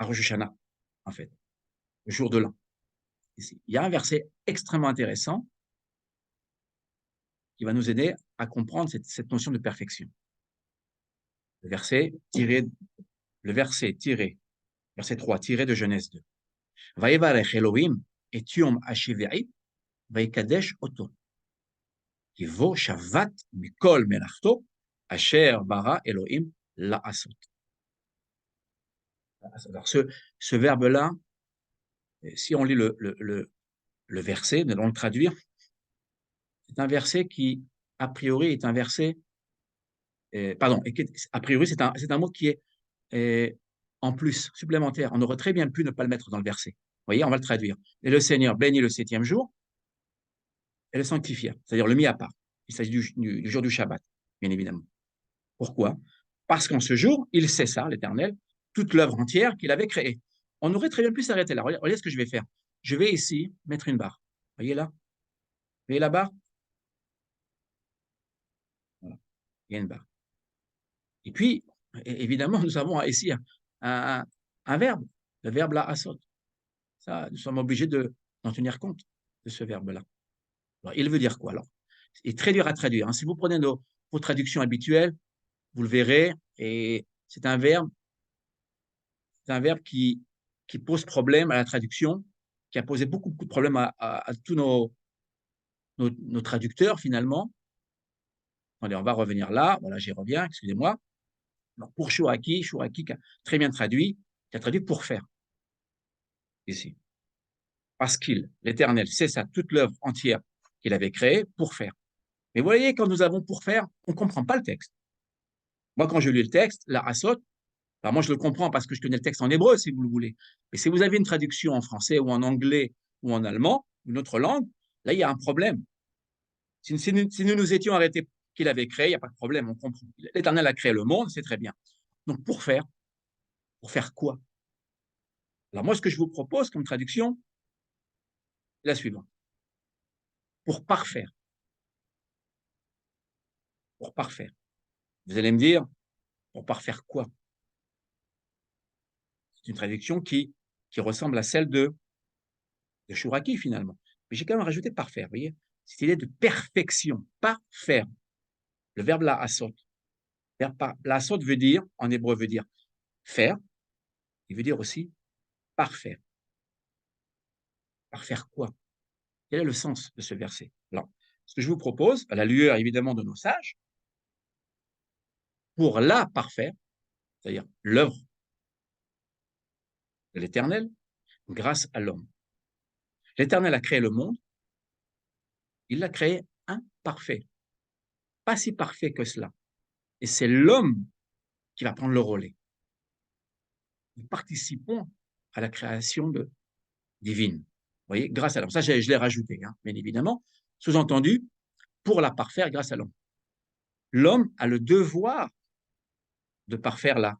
S3: à Rosh Hashanah, en fait, le jour de l'an. Ici. Il y a un verset extrêmement intéressant qui va nous aider à comprendre cette notion de perfection. Le verset 3, tiré de Genèse 2. Vayevarech Elohim et yom hashivei vayikadesh oto. Kivo shavat mikol melachto asher bara Elohim la'asot. Alors ce verbe-là, si on lit le verset, nous allons le traduire, c'est un verset qui, a priori, est un verset, a priori, c'est un mot qui est en plus, supplémentaire. On aurait très bien pu ne pas le mettre dans le verset. Vous voyez, on va le traduire. Et le Seigneur bénit le 7e jour et le sanctifia, c'est-à-dire le mit à part. Il s'agit du jour du Shabbat, bien évidemment. Pourquoi? Parce qu'en ce jour, il cessa, l'Éternel, toute l'œuvre entière qu'il avait créée. On aurait très bien pu s'arrêter là. Regardez ce que je vais faire. Je vais ici mettre une barre. Voyez là? Vous voyez la barre? Voilà. Il y a une barre. Et puis, évidemment, nous avons ici un verbe, le verbe la asot. Ça, nous sommes obligés d'en tenir compte de ce verbe-là. Alors, il veut dire quoi alors? Il est très dur à traduire. Hein. Si vous prenez vos traductions habituelles, vous le verrez, et c'est un verbe qui pose problème à la traduction, qui a posé beaucoup de problèmes à tous nos traducteurs finalement. Allez, on va revenir là. Voilà, j'y reviens, excusez-moi. Alors, pour Chouraki qui a très bien traduit, qui a traduit pour faire. Ici. Parce l'Éternel cessa toute l'œuvre entière qu'il avait créée pour faire. Mais vous voyez, quand nous avons pour faire, on ne comprend pas le texte. Moi, quand je lis le texte, la asot, alors moi je le comprends parce que je connais le texte en hébreu, si vous le voulez. Mais si vous avez une traduction en français ou en anglais ou en allemand, une autre langue, là, il y a un problème. Si nous nous étions arrêtés qu'il avait créé, il n'y a pas de problème, on comprend. L'Éternel a créé le monde, c'est très bien. Donc, pour faire quoi? Alors moi, ce que je vous propose comme traduction, c'est la suivante. Pour parfaire. Pour parfaire. Vous allez me dire, pour parfaire quoi? C'est une traduction qui ressemble à celle de Chouraki, finalement. Mais j'ai quand même rajouté parfaire, vous voyez? Cette idée de perfection, parfaire. Le verbe la'asot. La'asot veut dire, en hébreu, veut dire faire. Il veut dire aussi parfaire. Parfaire quoi? Quel est le sens de ce verset? Alors, ce que je vous propose, à la lueur évidemment de nos sages, pour la parfaire, c'est-à-dire l'œuvre de l'Éternel, grâce à l'homme. L'Éternel a créé le monde, il l'a créé imparfait, pas si parfait que cela. Et c'est l'homme qui va prendre le relais. Nous participons à la création divine. Vous voyez, grâce à l'homme. Ça, je l'ai rajouté, hein, bien évidemment. Sous-entendu, pour la parfaire, grâce à l'homme. L'homme a le devoir de parfaire la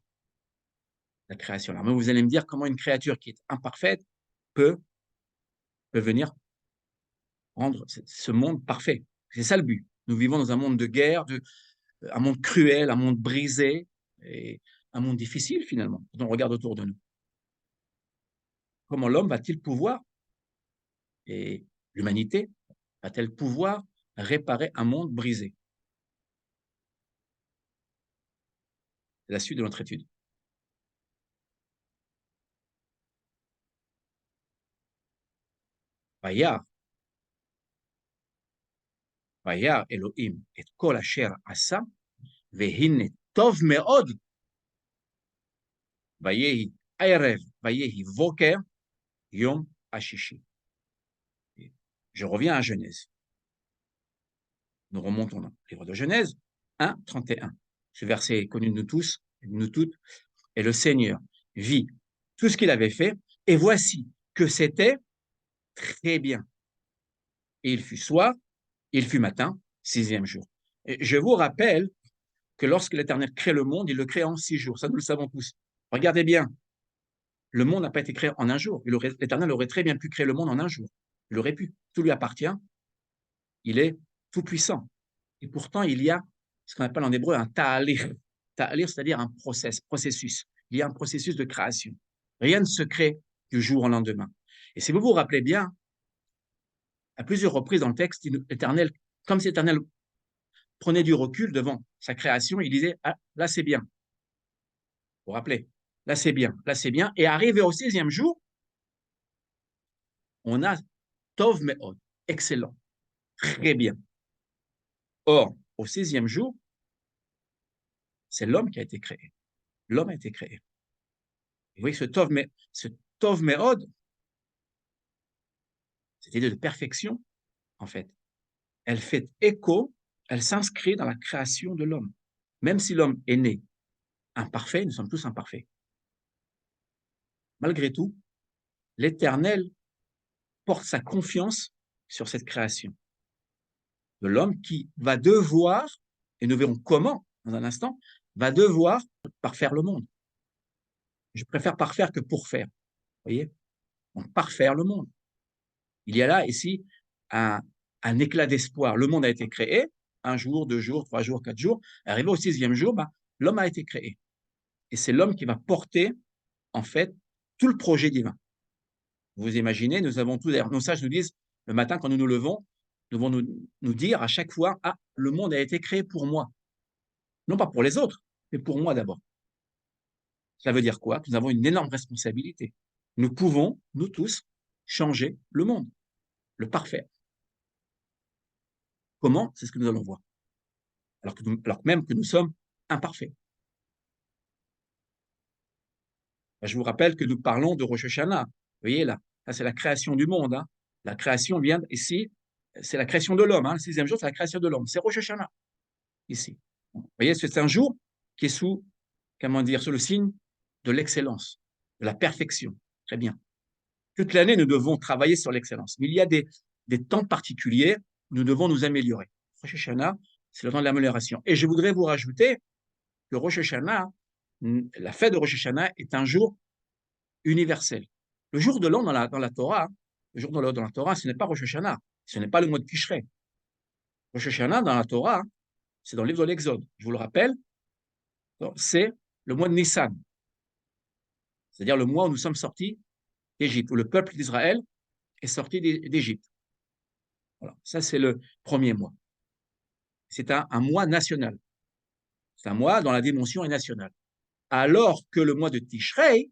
S3: création. Alors, vous allez me dire comment une créature qui est imparfaite peut venir rendre ce monde parfait. C'est ça le but. Nous vivons dans un monde de guerre, un monde cruel, un monde brisé, et un monde difficile finalement, quand on regarde autour de nous. Comment l'homme va-t-il pouvoir, et l'humanité va-t-elle pouvoir réparer un monde brisé? C'est la suite de notre étude. Vayar Elohim et kol asher asa vehine tov meod vayehi erev vayehi voker yom hashishi. Je reviens à Genèse. Nous remontons dans le livre de Genèse 1, 31. Ce verset est connu de nous tous, de nous toutes. Et le Seigneur vit tout ce qu'il avait fait, et voici que c'était très bien. Et il fut soir, il fut matin, 6e jour. Et je vous rappelle que lorsque l'Éternel crée le monde, il le crée en 6 jours. Ça, nous le savons tous. Regardez bien, le monde n'a pas été créé en un jour. L'Éternel aurait très bien pu créer le monde en un jour. Il aurait pu. Tout lui appartient. Il est tout puissant. Et pourtant, il y a ce qu'on appelle en hébreu un ta'alir. Ta'alir, c'est-à-dire un processus. Il y a un processus de création. Rien ne se crée du jour au lendemain. Et si vous vous rappelez bien, à plusieurs reprises dans le texte, l'Éternel, comme si l'Éternel prenait du recul devant sa création, il disait, ah, là c'est bien. Vous vous rappelez, là c'est bien, là c'est bien. Et arrivé au 6e jour, on a Tov Me'od, excellent, très bien. Or, au 6e jour, c'est l'homme qui a été créé. L'homme a été créé. Vous voyez, ce Tov Me'od, cette idée de perfection, en fait, elle fait écho, elle s'inscrit dans la création de l'homme. Même si l'homme est né imparfait, nous sommes tous imparfaits. Malgré tout, l'Éternel porte sa confiance sur cette création de l'homme qui va devoir, et nous verrons comment dans un instant, va devoir parfaire le monde. Je préfère parfaire que pourfaire. Vous voyez? Donc, parfaire le monde. Il y a là, ici, un éclat d'espoir. Le monde a été créé, 1 jour, 2 jours, 3 jours, 4 jours. Arrivé au 6e jour, l'homme a été créé. Et c'est l'homme qui va porter, en fait, tout le projet divin. Vous imaginez, nous avons tous, nos sages nous disent, le matin, quand nous nous levons, nous devons nous dire à chaque fois, ah, le monde a été créé pour moi. Non pas pour les autres, mais pour moi d'abord. Ça veut dire quoi? Nous avons une énorme responsabilité. Nous pouvons, nous tous, changer le monde, le parfaire. Comment? C'est ce que nous allons voir. Alors même que nous sommes imparfaits. Je vous rappelle que nous parlons de Rosh Hashanah. Vous voyez là, ça c'est la création du monde. Hein. La création vient ici, c'est la création de l'homme. Hein. Le 6e jour, c'est la création de l'homme. C'est Rosh Hashanah, ici. Vous voyez, c'est un jour qui est sous le signe de l'excellence, de la perfection. Très bien. Toute l'année, nous devons travailler sur l'excellence. Mais il y a des temps particuliers où nous devons nous améliorer. Rosh Hashanah, c'est le temps de l'amélioration. Et je voudrais vous rajouter que Rosh Hashanah, la fête de Rosh Hashanah est un jour universel. Le jour de l'an dans la Torah, le jour de l'an dans la Torah, ce n'est pas Rosh Hashanah, ce n'est pas le mois de Tishrei. Rosh Hashanah dans la Torah, c'est dans le livre de l'Exode. Je vous le rappelle, C'est le mois de Nissan, c'est-à-dire le mois où nous sommes sortis d'Égypte, où le peuple d'Israël est sorti d'Égypte. Voilà. Ça, c'est le premier mois. C'est un mois national. C'est un mois dont la dimension est nationale. Alors que le mois de Tishrei,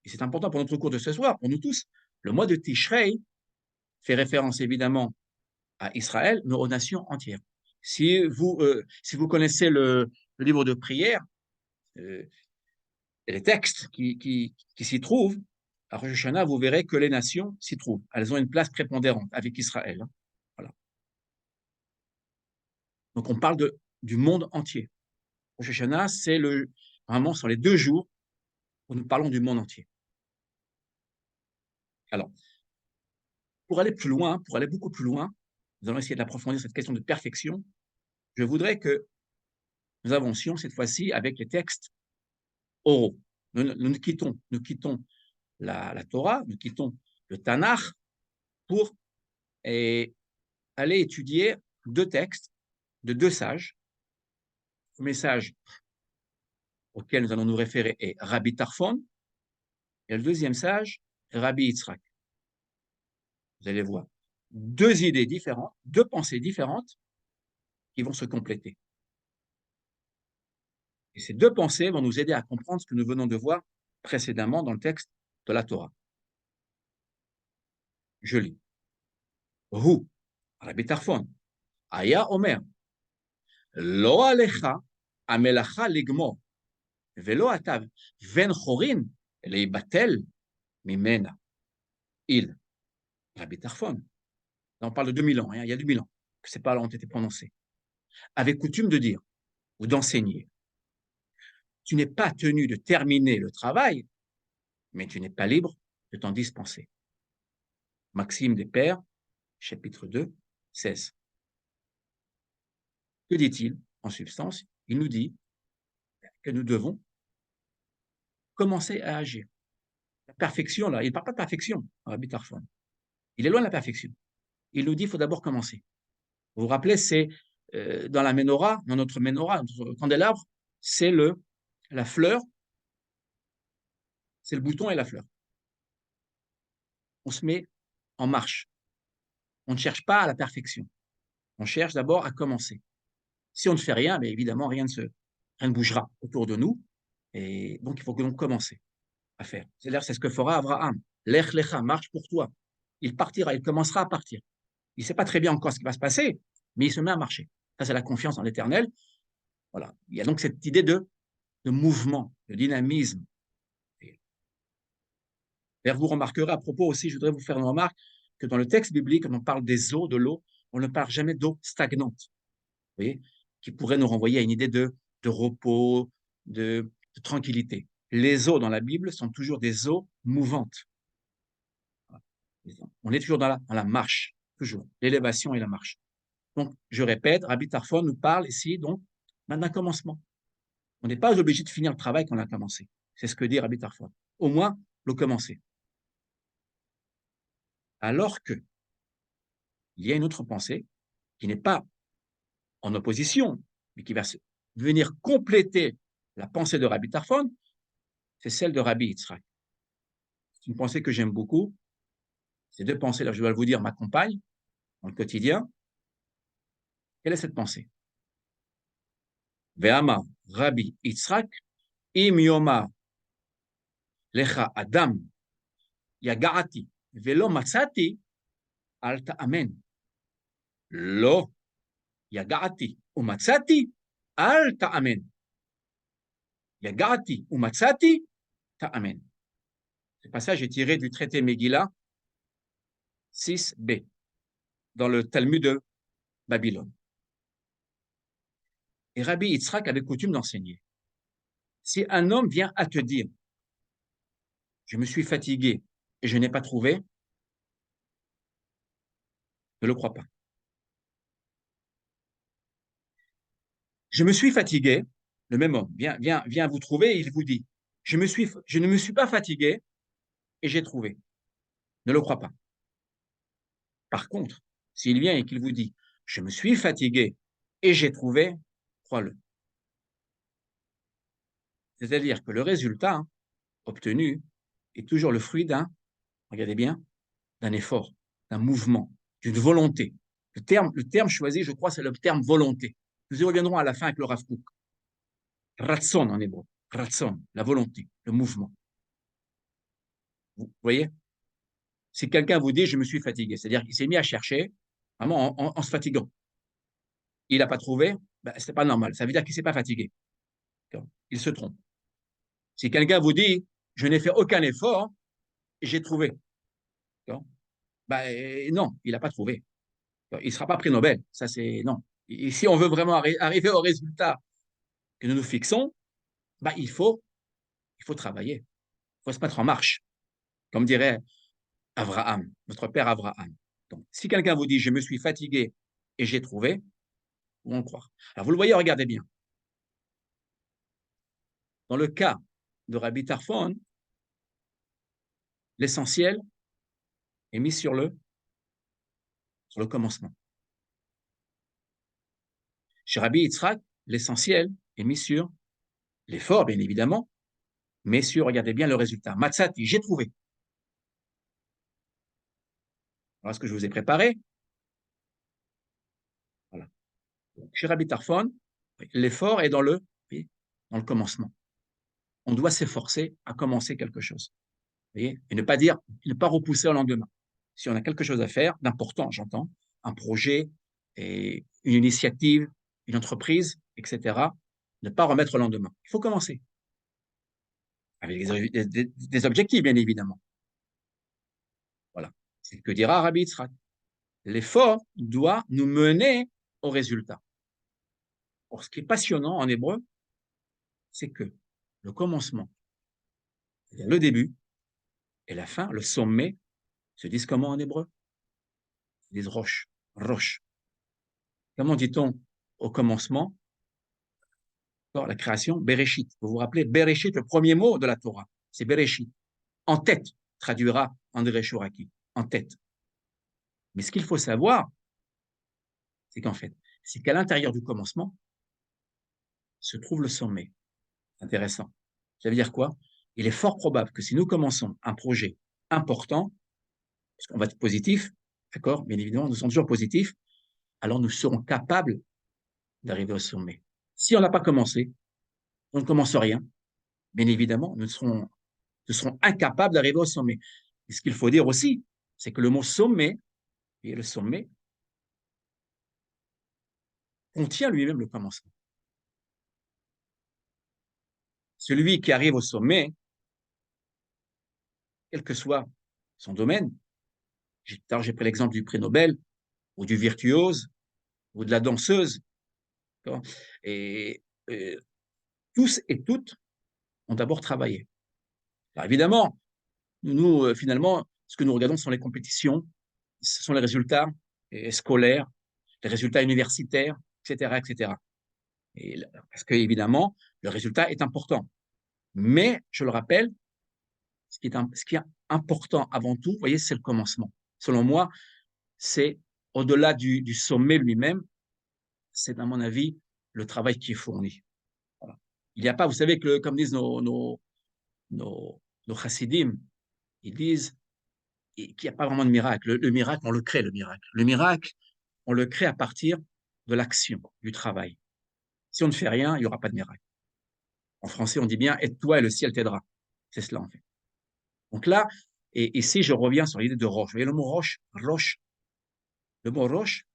S3: et c'est important pour notre cours de ce soir, pour nous tous, le mois de Tishrei fait référence évidemment à Israël, mais aux nations entières. Si vous connaissez le livre de prière, les textes qui s'y trouvent, à Rosh Hashanah, vous verrez que les nations s'y trouvent. Elles ont une place prépondérante avec Israël. Hein. Voilà. Donc on parle du monde entier. Rosh Hashanah, vraiment, sont les 2 jours où nous parlons du monde entier. Alors, pour aller plus loin, pour aller beaucoup plus loin, nous allons essayer d'approfondir cette question de perfection. Je voudrais que nous avancions cette fois-ci avec les textes oraux. Nous quittons la Torah, nous quittons le Tanakh pour aller étudier 2 textes de 2 sages. Le premier sage auquel nous allons nous référer est Rabbi Tarfon, et le deuxième sage, Rabbi Yitzhak. Vous allez voir 2 idées différentes, 2 pensées différentes qui vont se compléter. Et ces 2 pensées vont nous aider à comprendre ce que nous venons de voir précédemment dans le texte de la Torah. Je lis. Hu, Rabbi Tarfon, Aya Omer, Lo alecha amelacha ligmor, velo atav ven chorin leibatel mimena. Il, Rabbi Tarfon, là on parle de 2000 ans, hein, il y a 2000 ans que ces paroles ont été prononcées, avait coutume de dire ou d'enseigner. Tu n'es pas tenu de terminer le travail, mais tu n'es pas libre de t'en dispenser. Maxime des Pères, chapitre 2, 16. Que dit-il en substance? Il nous dit que nous devons commencer à agir. La perfection, là, il ne parle pas de perfection, Rabbi Tarfon. Il est loin de la perfection. Il nous dit qu'il faut d'abord commencer. Vous vous rappelez, c'est dans la menorah, dans notre menorah, notre candélabre, c'est la fleur, c'est le bouton et la fleur. On se met en marche. On ne cherche pas à la perfection. On cherche d'abord à commencer. Si on ne fait rien, mais évidemment, rien ne bougera autour de nous. Et donc, il faut donc commencer à faire. C'est-à-dire, c'est ce que fera Abraham. Lech lecha, marche pour toi. Il partira, il commencera à partir. Il ne sait pas très bien encore ce qui va se passer, mais il se met à marcher. Ça, c'est la confiance en l'Éternel. Voilà. Il y a donc cette idée de mouvement, de dynamisme. D'ailleurs, vous remarquerez à propos aussi, je voudrais vous faire une remarque, que dans le texte biblique, quand on parle des eaux, de l'eau, on ne parle jamais d'eau stagnante. Vous voyez, qui pourrait nous renvoyer à une idée de repos, de tranquillité. Les eaux dans la Bible sont toujours des eaux mouvantes. On est toujours dans la marche, toujours, l'élévation et la marche. Donc, je répète, Rabbi Tarfon nous parle ici donc d'un commencement. On n'est pas obligé de finir le travail qu'on a commencé. C'est ce que dit Rabbi Tarfon. Au moins, le commencer. Alors que il y a une autre pensée qui n'est pas en opposition, mais qui va venir compléter la pensée de Rabbi Tarfon, c'est celle de Rabbi Yitzhak. C'est une pensée que j'aime beaucoup. Ces 2 pensées-là, je dois vous dire, m'accompagnent dans le quotidien. Quelle est cette pensée? Ve'amar Rabbi Yitzhak, im yomar lecha adam yaga'ati ve'lo matzati al ta'amen. Lo yaga'ati umatzati al ta'amen. Yaga'ati umatzati ta'amen. Ce passage est tiré du traité Megillah 6b, dans le Talmud de Babylone. Et Rabbi Yitzhak avait coutume d'enseigner. Si un homme vient à te dire « Je me suis fatigué et je n'ai pas trouvé », ne le crois pas. Je me suis fatigué, le même homme vient vous trouver et il vous dit « Je ne me suis pas fatigué et j'ai trouvé ». Ne le crois pas. Par contre, s'il vient et qu'il vous dit « Je me suis fatigué et j'ai trouvé », crois-le. C'est-à-dire que le résultat obtenu est toujours le fruit d'un, regardez bien, d'un effort, d'un mouvement, d'une volonté. Le terme choisi, je crois, c'est le terme volonté. Nous y reviendrons à la fin avec le Rav Kook. Ratson en hébreu. Ratson, la volonté, le mouvement. Vous voyez? Si quelqu'un vous dit « je me suis fatigué », c'est-à-dire qu'il s'est mis à chercher, vraiment en se fatiguant. Il n'a pas trouvé, ben, ce n'est pas normal. Ça veut dire qu'il ne s'est pas fatigué. Il se trompe. Si quelqu'un vous dit « je n'ai fait aucun effort et j'ai trouvé », ben, non, il n'a pas trouvé. Il ne sera pas prix Nobel. Ça, c'est non. Et si on veut vraiment arriver au résultat que nous nous fixons, ben, il faut travailler. Il faut se mettre en marche. Comme dirait Abraham, notre père Abraham. Donc, si quelqu'un vous dit « je me suis fatigué et j'ai trouvé », on le croire. Alors, vous le voyez, regardez bien. Dans le cas de Rabbi Tarfon, l'essentiel est mis sur le commencement. Chez Rabbi Yitzhak, l'essentiel est mis sur l'effort, bien évidemment, mais sur, regardez bien le résultat. Matzati, j'ai trouvé. Voilà ce que je vous ai préparé. Voilà. Donc, chez Rabbi Tarfon, l'effort est dans le commencement. On doit s'efforcer à commencer quelque chose. Vous voyez, et ne pas repousser au lendemain. Si on a quelque chose à faire, d'important, j'entends, un projet, et une initiative, une entreprise, etc., ne pas remettre au lendemain. Il faut commencer. Avec des objectifs, bien évidemment. Voilà. C'est ce que dira Rabbi Yitzhak. L'effort doit nous mener au résultat. Or, ce qui est passionnant en hébreu, c'est que le commencement, c'est-à-dire le début, et la fin, le sommet, se disent comment en hébreu? Ils disent roche, roche. Comment dit-on au commencement? La création, Bereshit. Vous vous rappelez, Bereshit, le premier mot de la Torah, c'est Bereshit. En tête, traduira André Chouraki, en tête. Mais ce qu'il faut savoir, c'est qu'en fait, c'est qu'à l'intérieur du commencement se trouve le sommet. Intéressant. Ça veut dire quoi? Il est fort probable que si nous commençons un projet important, parce qu'on va être positif, d'accord, bien évidemment, nous sommes toujours positifs, alors nous serons capables d'arriver au sommet. Si on n'a pas commencé, on ne commence rien, bien évidemment, nous serons incapables d'arriver au sommet. Et ce qu'il faut dire aussi, c'est que le mot sommet, et le sommet, contient lui-même le commencement. Celui qui arrive au sommet, quel que soit son domaine, j'ai pris l'exemple du prix Nobel, ou du virtuose, ou de la danseuse, et tous et toutes ont d'abord travaillé. Alors évidemment, nous, finalement, ce que nous regardons sont les compétitions, ce sont les résultats scolaires, les résultats universitaires, etc., etc. Parce que, évidemment, le résultat est important. Mais, je le rappelle, ce qui est important avant tout, vous voyez, c'est le commencement. Selon moi, c'est au-delà du sommet lui-même, c'est, à mon avis, le travail qui est fourni. Voilà. Il n'y a pas, vous savez, que comme disent nos chassidim, ils disent qu'il n'y a pas vraiment de miracle. Le miracle, on le crée, le miracle. Le miracle, on le crée à partir de l'action, du travail. Si on ne fait rien, il n'y aura pas de miracle. En français, on dit bien « aide-toi et le ciel t'aidera ». C'est cela, en fait. Donc là, et ici, je reviens sur l'idée de roche. Vous voyez le mot roche? Roche. Le mot roche,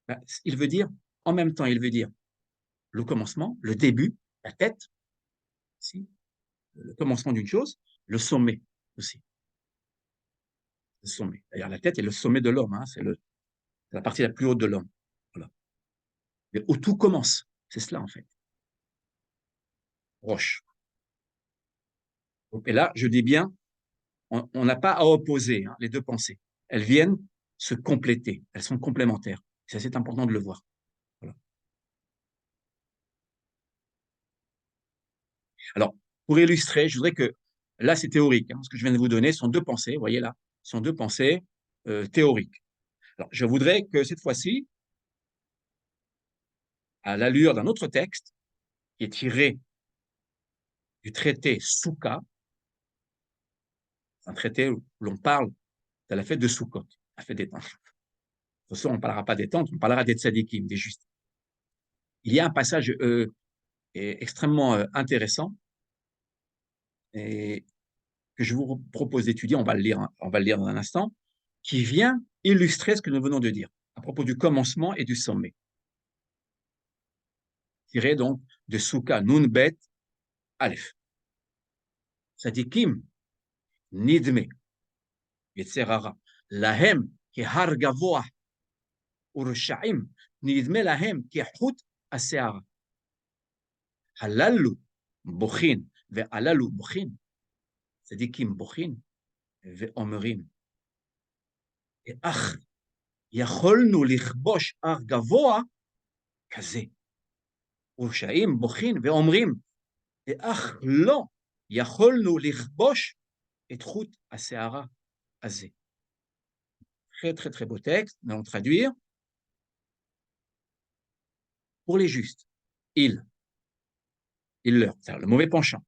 S3: ben, il veut dire, en même temps, il veut dire le commencement, le début, la tête, ici, le commencement d'une chose, le sommet aussi. Le sommet. D'ailleurs, la tête est le sommet de l'homme, hein, c'est la partie la plus haute de l'homme. Voilà. Mais où tout commence, c'est cela, en fait. Roche. Et là, je dis bien, on n'a pas à opposer les deux pensées. Elles viennent se compléter, elles sont complémentaires. C'est assez important de le voir. Voilà. Alors, pour illustrer, je voudrais que, là c'est théorique, ce que je viens de vous donner sont deux pensées, vous voyez là, sont deux pensées théoriques. Alors, je voudrais que cette fois-ci, à l'allure d'un autre texte, qui est tiré du traité Souka, un traité où l'on parle de la fête de Sukkot, la fête des tentes. De toute façon, on ne parlera pas des tentes, on parlera des tzadikim, des justes. Il y a un passage extrêmement intéressant et que je vous propose d'étudier, on va le lire dans un instant, qui vient illustrer ce que nous venons de dire à propos du commencement et du sommet. Tiré donc de Souka Nun Bet Aleph. Tzadikim nidme yetzerara lahem kehar gavoah urushaim nidme lahem kehut aseara halalu bochin ve'alalu bochin tzadikim bochin ve'omerim ach יכולנו לכבוש הר גבוה כזה. ורשעים בוכים ואומרים, אך לא יכולנו לכבוש את חוט השערה הזה. Très, très, très beau texte. Nous allons traduire. Pour les justes, il leur, c'est-à-dire le mauvais penchant,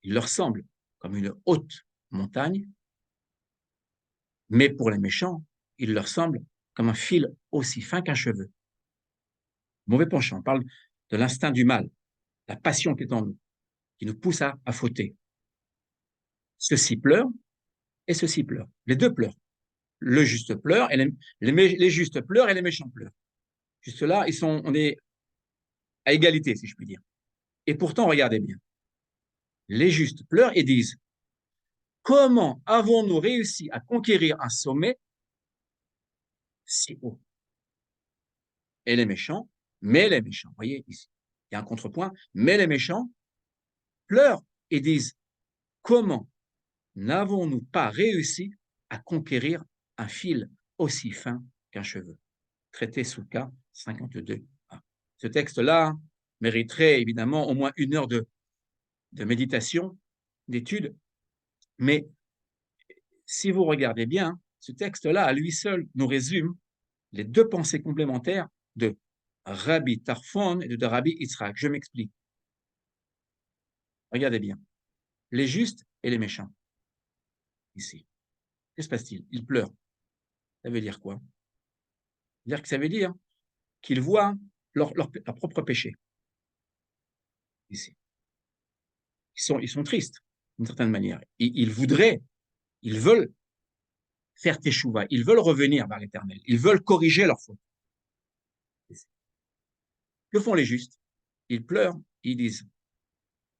S3: il leur semble comme une haute montagne, mais pour les méchants, il leur semble comme un fil aussi fin qu'un cheveu. Mauvais penchant, on parle de l'instinct du mal, la passion qui est en nous, qui nous pousse à fauter. Ceci pleure et ceci pleure. Les deux pleurent. Le juste pleure et les justes pleurent et les méchants pleurent. Juste là, on est à égalité, si je puis dire. Et pourtant, regardez bien. Les justes pleurent et disent, comment avons-nous réussi à conquérir un sommet si haut? Et les méchants, vous voyez ici, il y a un contrepoint, mais les méchants pleurent et disent, comment n'avons-nous pas réussi à conquérir un fil aussi fin qu'un cheveu? Traité Souka 52. Ce texte-là mériterait évidemment au moins 1 heure de méditation, d'étude, mais si vous regardez bien, ce texte-là, à lui seul, nous résume les 2 pensées complémentaires de Rabbi Tarfon et de Rabbi Yitzhak. Je m'explique. Regardez bien. Les justes et les méchants. Ici. Que se passe-t-il? Ils pleurent. Ça veut dire quoi? Ça veut dire qu'ils voient leur propre péché. Ici. Ils sont tristes, d'une certaine manière. Ils veulent faire teshuva, ils veulent revenir vers l'Éternel, ils veulent corriger leurs fautes. Que font les justes? Ils pleurent, ils disent,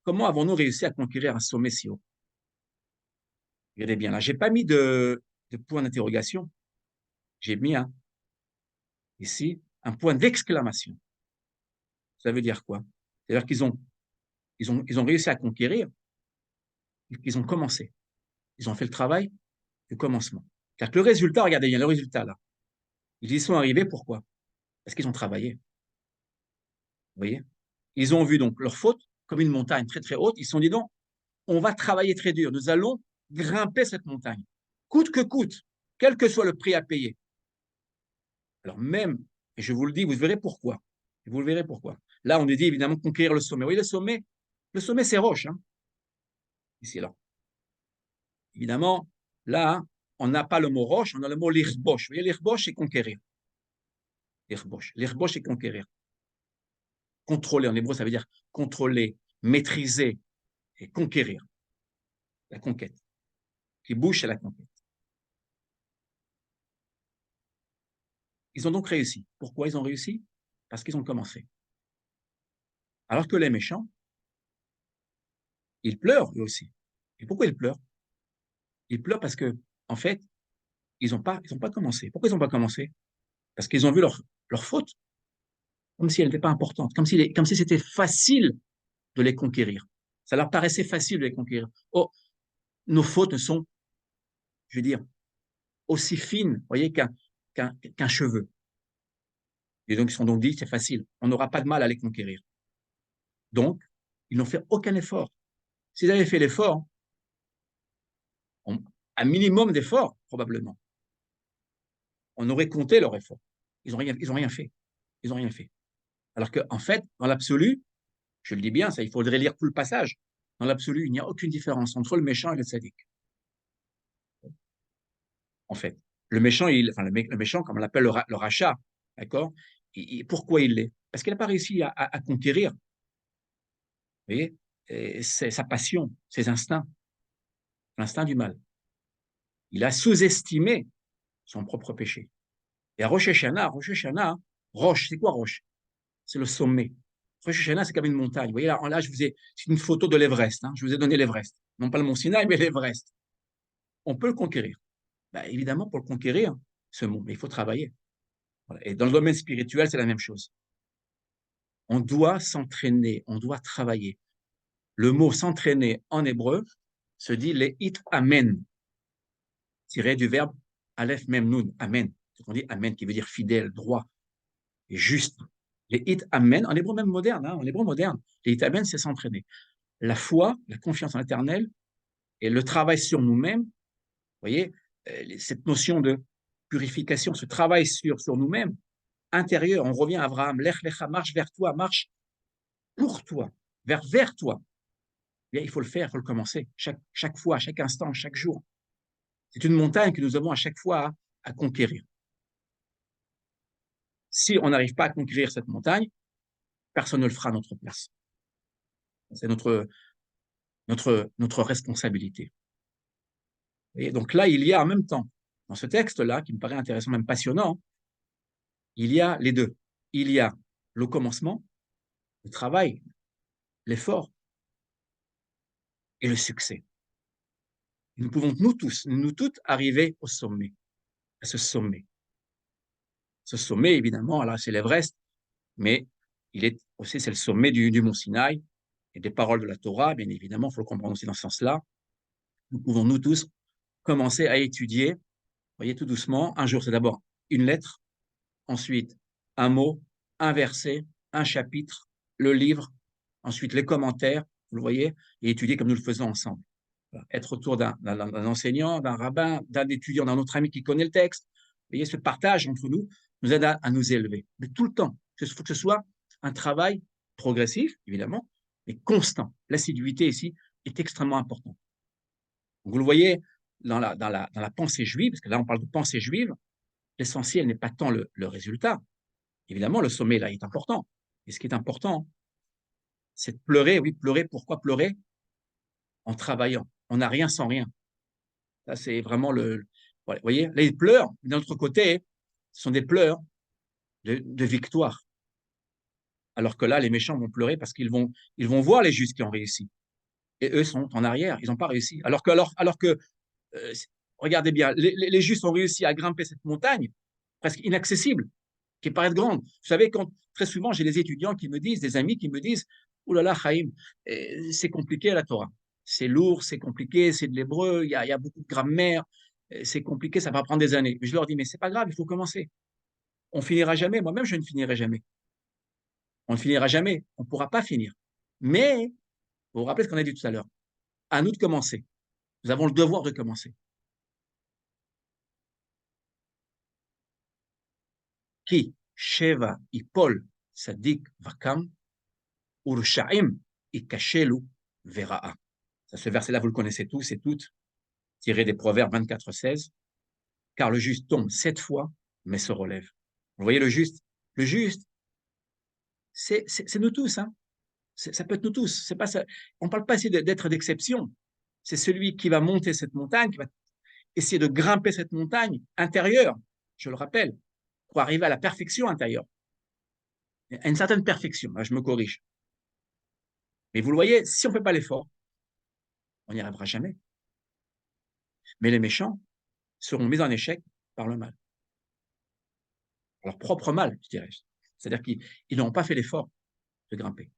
S3: comment avons-nous réussi à conquérir un sommet si haut? Regardez bien là, je n'ai pas mis de point d'interrogation, j'ai mis ici un point d'exclamation. Ça veut dire quoi? C'est-à-dire qu'ils ont réussi à conquérir, ils ont commencé. Ils ont fait le travail du commencement. Car le résultat, regardez bien le résultat là. Ils y sont arrivés, pourquoi? Parce qu'ils ont travaillé. Vous voyez? Ils ont vu donc leur faute comme une montagne très très haute. Ils se sont dit non, on va travailler très dur. Nous allons grimper cette montagne. Coûte que coûte, quel que soit le prix à payer. Alors même, et je vous le dis, vous verrez pourquoi. Vous le verrez pourquoi. Là, on est dit évidemment conquérir le sommet. Vous voyez, le sommet c'est roche. Hein? Ici, là. Évidemment, là, on n'a pas le mot roche, on a le mot l'irbosh. Vous voyez, l'irbosh, c'est conquérir. L'irbosh, c'est conquérir. Contrôler, en hébreu, ça veut dire contrôler, maîtriser et conquérir. La conquête. Qui bouge, c'est la conquête. Ils ont donc réussi. Pourquoi ils ont réussi? Parce qu'ils ont commencé. Alors que les méchants, ils pleurent eux aussi. Et pourquoi ils pleurent? Ils pleurent parce que, en fait, ils n'ont pas commencé. Pourquoi ils n'ont pas commencé? Parce qu'ils ont vu leur faute comme si elle n'était pas importante, comme si c'était facile de les conquérir. Ça leur paraissait facile de les conquérir. Oh, nos fautes sont, je veux dire, aussi fines, voyez, qu'un cheveu. Et donc, ils se sont donc dit, c'est facile, on n'aura pas de mal à les conquérir. Donc, ils n'ont fait aucun effort. S'ils avaient fait l'effort, un minimum d'effort, probablement, on aurait compté leur effort. Ils n'ont rien fait. Ils n'ont rien fait. Alors qu'en fait, dans l'absolu, Je le dis bien, ça, il faudrait lire tout le passage. Dans l'absolu, il n'y a aucune différence entre le méchant et le tzaddik. En fait, le méchant, le méchant, comme on l'appelle le rachat, d'accord? Pourquoi il l'est? Parce qu'il n'a pas réussi à conquérir, vous voyez, sa passion, ses instincts, l'instinct du mal. Il a sous-estimé son propre péché. Et à Rosh Hashanah, Rosh, c'est quoi Rosh? C'est le sommet. Rosh Hashanah, c'est comme une montagne. Vous voyez, là c'est une photo de l'Everest. Hein. Je vous ai donné l'Everest. Non pas le Mont Sinaï, mais l'Everest. On peut le conquérir. Ben, évidemment, pour le conquérir, ce mot, mais il faut travailler. Voilà. Et dans le domaine spirituel, c'est la même chose. On doit s'entraîner, on doit travailler. Le mot s'entraîner en hébreu se dit les it amen, tiré du verbe aleph mem nun, amen. On dit amen, qui veut dire fidèle, droit et juste. Les it amen, en hébreu même moderne, hein, en hébreu moderne, les it amen, c'est s'entraîner. La foi, la confiance en l'éternel et le travail sur nous-mêmes, vous voyez, cette notion de purification, ce travail sur nous-mêmes, intérieur, on revient à Abraham, lech lecha, marche vers toi, marche pour toi, vers toi. Bien, il faut le faire, il faut le commencer, chaque fois, chaque instant, chaque jour. C'est une montagne que nous avons à chaque fois à conquérir. Si on n'arrive pas à conquérir cette montagne, personne ne le fera à notre place. C'est notre responsabilité. Et donc là, il y a en même temps, dans ce texte-là, qui me paraît intéressant, même passionnant, il y a les deux. Il y a le commencement, le travail, l'effort et le succès. Nous pouvons, nous tous, nous toutes, arriver au sommet, à ce sommet. Ce sommet, évidemment, là, c'est l'Everest, mais il est aussi, c'est le sommet du Mont Sinaï et des paroles de la Torah, bien évidemment, il faut le comprendre aussi dans ce sens-là. Nous pouvons, nous tous, commencer à étudier, vous voyez, tout doucement. Un jour, c'est d'abord une lettre, ensuite un mot, un verset, un chapitre, le livre, ensuite les commentaires, vous le voyez, et étudier comme nous le faisons ensemble. Être autour d'un enseignant, d'un rabbin, d'un étudiant, d'un autre ami qui connaît le texte. Vous voyez, ce partage entre nous aide à nous élever. Mais tout le temps, il faut que ce soit un travail progressif, évidemment, mais constant. L'assiduité ici est extrêmement importante. Vous le voyez dans la pensée juive, parce que là on parle de pensée juive, l'essentiel n'est pas tant le résultat. Évidemment, le sommet là est important. Et ce qui est important, c'est de pleurer. Oui, pleurer. Pourquoi pleurer? En travaillant. On n'a rien sans rien. Ça, c'est vraiment le. Vous voyez, là, ils pleurent. D'un autre côté, ce sont des pleurs de victoire. Alors que là, les méchants vont pleurer parce qu'ils vont voir les justes qui ont réussi. Et eux sont en arrière. Ils n'ont pas réussi. Alors que regardez bien, les justes ont réussi à grimper cette montagne presque inaccessible, qui paraît grande. Vous savez, très souvent, j'ai des étudiants qui me disent, des amis qui me disent, oh là là, Chaim, c'est compliqué la Torah. C'est lourd, c'est compliqué, c'est de l'hébreu, il y a beaucoup de grammaire, c'est compliqué, ça va prendre des années. Mais je leur dis, mais c'est pas grave, il faut commencer. On finira jamais, moi-même je ne finirai jamais. On ne finira jamais, on ne pourra pas finir. Mais, vous vous rappelez ce qu'on a dit tout à l'heure, à nous de commencer. Nous avons le devoir de commencer. Qui Sheva Ipol Sadik Vakam Urushaim Ikashelu Veraa. Ce verset-là, vous le connaissez tous et toutes, tiré des Proverbes 24-16. Car le juste tombe 7 fois, mais se relève. Vous voyez le juste? Le juste, c'est nous tous. Hein. Ça peut être nous tous. C'est pas ça. On ne parle pas ici d'être d'exception. C'est celui qui va monter cette montagne, qui va essayer de grimper cette montagne intérieure, je le rappelle, pour arriver à la perfection intérieure. À une certaine perfection. Là, je me corrige. Mais vous le voyez, si on ne fait pas l'effort, on n'y arrivera jamais. Mais les méchants seront mis en échec par le mal. Leur propre mal, je dirais. C'est-à-dire qu'ils n'ont pas fait l'effort de grimper.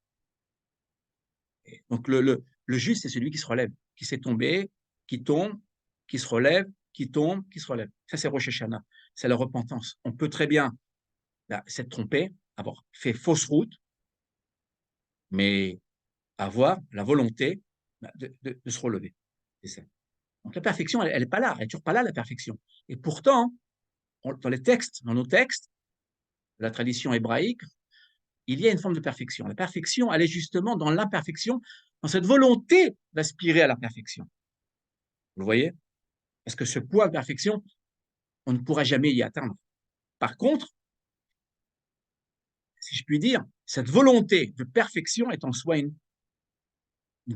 S3: Et donc le juste, c'est celui qui se relève, qui s'est tombé, qui tombe, qui se relève, qui tombe, qui se relève. Ça, c'est Rosh Hashanah. C'est la repentance. On peut très bien s'être trompé, avoir fait fausse route, mais avoir la volonté de se relever. C'est ça. Donc la perfection, elle n'est pas là, elle n'est toujours pas là, la perfection. Et pourtant, dans nos textes, la tradition hébraïque, il y a une forme de perfection. La perfection, elle est justement dans l'imperfection, dans cette volonté d'aspirer à la perfection. Vous voyez? Parce que ce point de perfection, on ne pourra jamais y atteindre. Par contre, si je puis dire, cette volonté de perfection est en soi une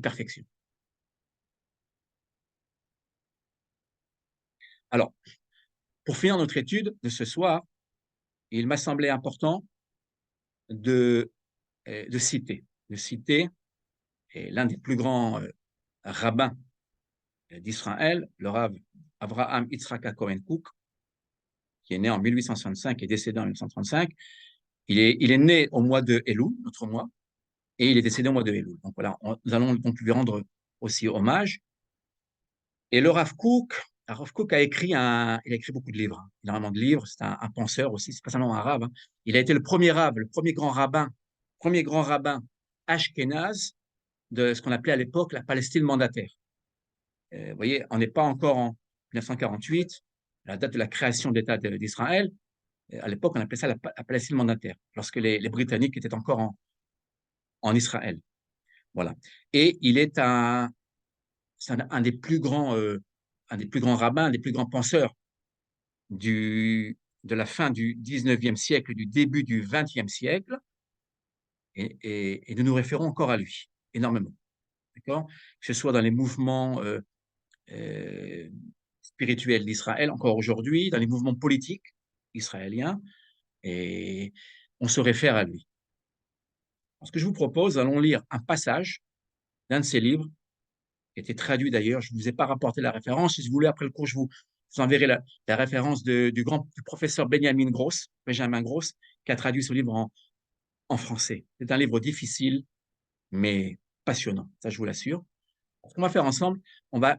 S3: perfection. Alors, pour finir notre étude de ce soir, il m'a semblé important de citer l'un des plus grands rabbins d'Israël, le Rav Avraham Yitzhak Cohen Cook, qui est né en 1865 et décédé en 1935. Il est né au mois de Elul, notre mois, et il est décédé au mois de Elul. Donc voilà, nous allons donc lui rendre aussi hommage. Et le Rav Cook a écrit beaucoup de livres, énormément de livres. C'est un penseur aussi, c'est pas seulement un rabbin. Il a été le premier grand rabbin ashkénaze de ce qu'on appelait à l'époque la Palestine mandataire. Vous voyez, on n'est pas encore en 1948, la date de la création de l'État d'Israël. À l'époque, on appelait ça la Palestine mandataire, lorsque les Britanniques étaient encore en Israël. Voilà. Et il est un des plus grands rabbins, un des plus grands penseurs de la fin du 19e siècle, du début du 20e siècle, et nous nous référons encore à lui, énormément. D'accord? Que ce soit dans les mouvements spirituels d'Israël, encore aujourd'hui, dans les mouvements politiques israéliens, et on se réfère à lui. Ce que je vous propose, allons lire un passage d'un de ses livres, qui a été traduit d'ailleurs, je ne vous ai pas rapporté la référence, si vous voulez, après le cours, je vous enverrai la référence du professeur Benjamin Gross, qui a traduit ce livre en français. C'est un livre difficile, mais passionnant, ça je vous l'assure. Ce qu'on va faire ensemble, on va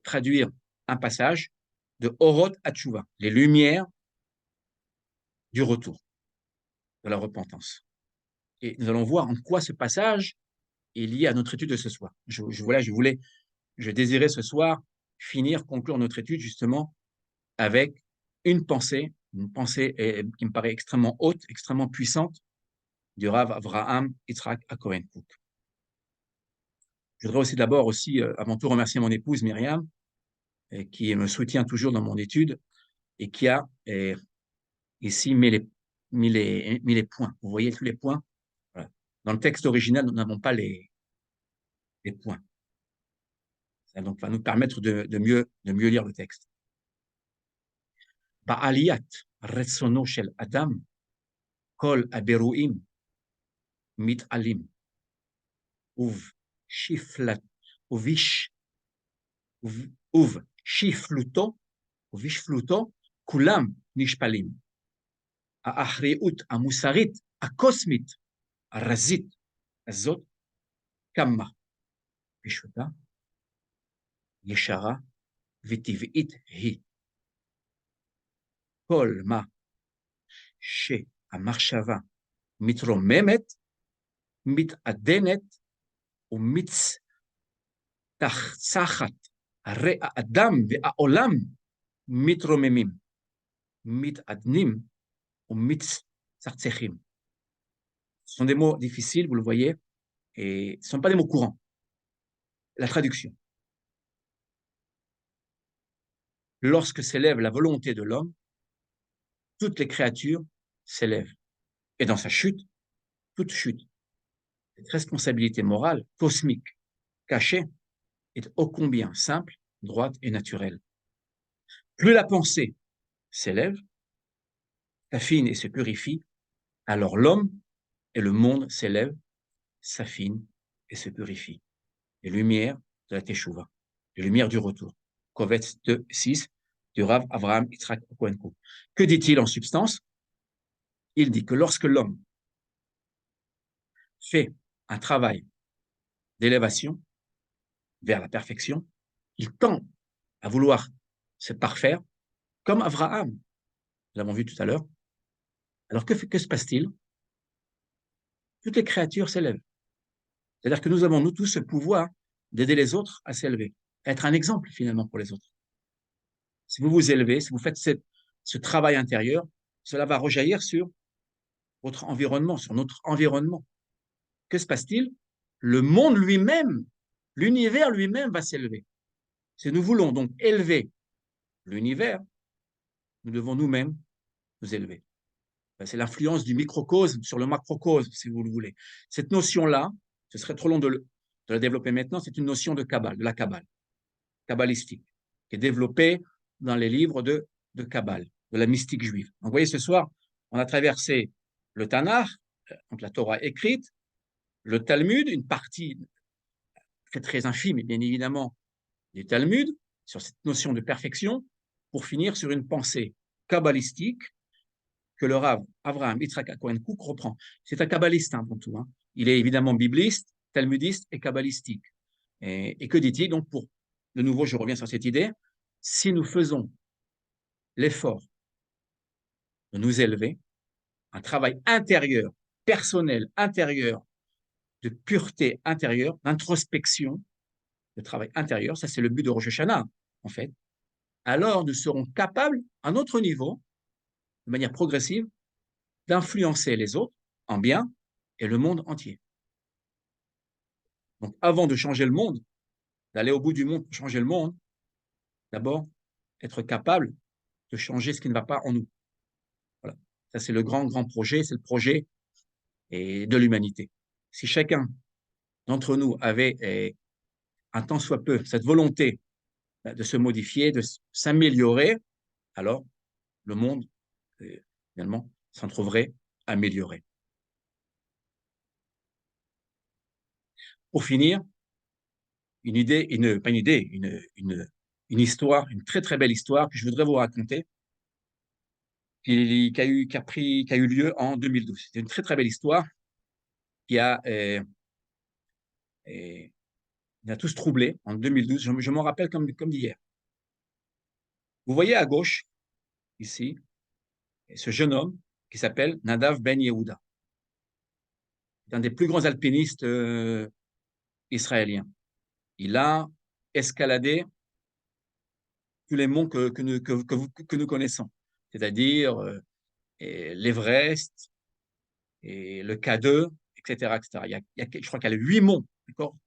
S3: traduire un passage de Oroth Hatshuva, les lumières du retour, de la repentance. Et nous allons voir en quoi ce passage est lié à notre étude de ce soir. Je désirais ce soir conclure notre étude justement avec une pensée qui me paraît extrêmement haute, extrêmement puissante, du Rav Avraham Yitzhak Cohen Cook. Je voudrais aussi d'abord, avant tout, remercier mon épouse Myriam, qui me soutient toujours dans mon étude et qui a ici mis les points. Vous voyez tous les points? Voilà. Dans le texte original, nous n'avons pas les points. Ça donc va nous permettre de mieux lire le texte. Ba'aliyat retsono shel adam kol aberuim mit'alim uv shifluto kulam nishpalim. האחריות המוסרית הקוסמית הרזית הזאת קמה פשוטה, ישרה וטבעית היא. כל מה שהמחשבה מתרוממת, מתעדנת ומצחצחת, הרי האדם והעולם מתרוממים, מתעדנים Ce sont des mots difficiles, vous le voyez, et ce ne sont pas des mots courants. La traduction. Lorsque s'élève la volonté de l'homme, toutes les créatures s'élèvent. Et dans sa chute, toute chute, cette responsabilité morale, cosmique, cachée, est ô combien simple, droite et naturelle. Plus la pensée s'élève, s'affine et se purifie, alors l'homme et le monde s'élèvent, s'affinent et se purifient. Les lumières de la Teshuvah, les lumières du retour. Kovetz 2:6 du Rav Avraham Yitzhak Cohen Cook. Que dit-il en substance? Il dit que lorsque l'homme fait un travail d'élévation vers la perfection, il tend à vouloir se parfaire comme Avraham. Nous l'avons vu tout à l'heure. Alors que se passe-t-il? Toutes les créatures s'élèvent. C'est-à-dire que nous avons, nous tous, ce pouvoir d'aider les autres à s'élever, à être un exemple finalement pour les autres. Si vous vous élevez, si vous faites ce travail intérieur, cela va rejaillir sur votre environnement, sur notre environnement. Que se passe-t-il? Le monde lui-même, l'univers lui-même va s'élever. Si nous voulons donc élever l'univers, nous devons nous-mêmes nous élever. C'est l'influence du microcosme sur le macrocosme, si vous le voulez. Cette notion-là, ce serait trop long de la développer maintenant, c'est une notion de Kabbale, de la Kabbale, kabbalistique, qui est développée dans les livres de Kabbale, de la mystique juive. Donc, vous voyez, ce soir, on a traversé le Tanakh, donc la Torah écrite, le Talmud, une partie très, très infime, bien évidemment, du Talmud, sur cette notion de perfection, pour finir sur une pensée kabbalistique que le Rav Avraham Yitzhak Cohen Kook reprend. C'est un kabbaliste avant tout. Hein. Il est évidemment bibliste, talmudiste et kabbalistique. Et que dit-il? Donc, de nouveau, je reviens sur cette idée, si nous faisons l'effort de nous élever, un travail intérieur, personnel, intérieur, de pureté intérieure, d'introspection, de travail intérieur, ça c'est le but de Rosh Hashanah, en fait, alors nous serons capables, à notre niveau, de manière progressive, d'influencer les autres en bien et le monde entier. Donc, avant de changer le monde, d'aller au bout du monde pour changer le monde, d'abord, être capable de changer ce qui ne va pas en nous. Voilà. Ça, c'est le grand, grand projet, c'est le projet de l'humanité. Si chacun d'entre nous avait un tant soit peu cette volonté de se modifier, de s'améliorer, alors le monde, finalement, s'en trouverait amélioré. Pour finir, une histoire, une très très belle histoire que je voudrais vous raconter, qui a eu lieu en 2012. C'est une très très belle histoire qui a tous troublé en 2012. Je m'en rappelle comme d'hier. Vous voyez à gauche, ici, ce jeune homme qui s'appelle Nadav Ben Yehuda. C'est un des plus grands alpinistes israéliens. Il a escaladé tous les monts que nous connaissons, c'est-à-dire l'Everest et le K2, etc., etc. Je crois qu'il y a 8 monts, d'accord?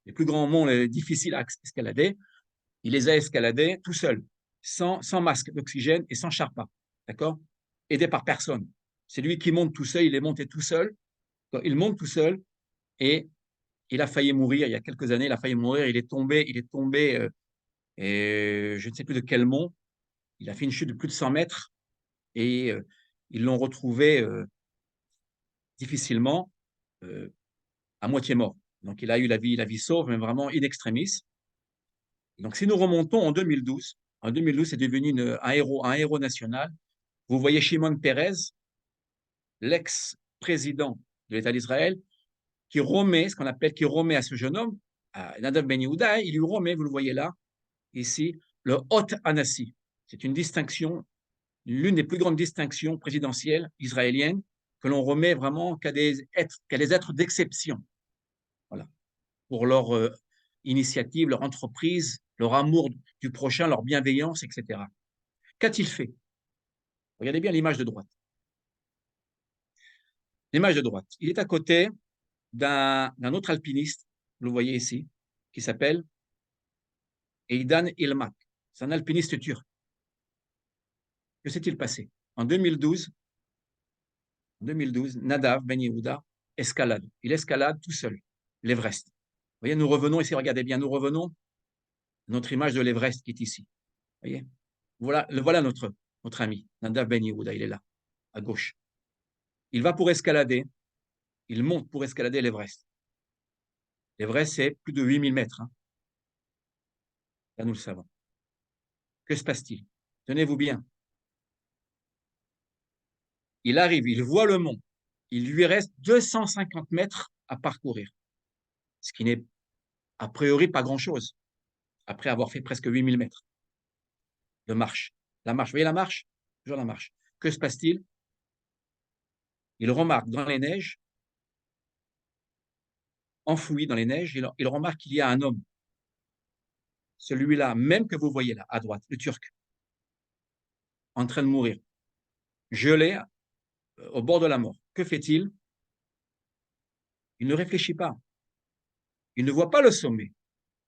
S3: Les plus grands monts difficiles à escalader. Il les a escaladés tout seul, sans masque d'oxygène et sans Sherpa, d'accord? Aidé par personne. C'est lui qui monte tout seul, il est monté tout seul. Il monte tout seul et il a failli mourir il y a quelques années. Il a failli mourir, il est tombé et je ne sais plus de quel mont. Il a fait une chute de plus de 100 mètres et ils l'ont retrouvé difficilement, à moitié mort. Donc, il a eu la vie sauve, mais vraiment in extremis. Donc, si nous remontons en 2012, c'est devenu un héros national. Vous voyez Shimon Peres, l'ex-président de l'État d'Israël, qui remet à ce jeune homme, à Nadav Ben Yehuda, il lui remet, vous le voyez là, ici, le Hot Anassi. C'est une distinction, l'une des plus grandes distinctions présidentielles israéliennes que l'on remet vraiment qu'à des êtres d'exception. Voilà. Pour leur initiative, leur entreprise, leur amour du prochain, leur bienveillance, etc. Qu'a-t-il fait? Regardez bien l'image de droite. L'image de droite. Il est à côté d'un autre alpiniste, vous le voyez ici, qui s'appelle Eidan Ilmak. C'est un alpiniste turc. Que s'est-il passé? En 2012, Nadav Ben Yehuda escalade. Il escalade tout seul l'Everest. Vous voyez, nous revenons ici, regardez bien, nous revenons à notre image de l'Everest qui est ici. Vous voyez? Voilà notre ami, Nadav Ben Yehuda, il est là, à gauche. Il va pour escalader, il monte pour escalader l'Everest. L'Everest, c'est plus de 8000 mètres. Hein. Là, nous le savons. Que se passe-t-il? Tenez-vous bien. Il arrive, il voit le mont. Il lui reste 250 mètres à parcourir. Ce qui n'est a priori pas grand-chose, après avoir fait presque 8000 mètres de marche. La marche, vous voyez la marche? Toujours la marche. Que se passe-t-il? Il remarque dans les neiges, enfoui dans les neiges, il remarque qu'il y a un homme. Celui-là, même que vous voyez là, à droite, le Turc, en train de mourir, gelé au bord de la mort. Que fait-il? Il ne réfléchit pas. Il ne voit pas le sommet.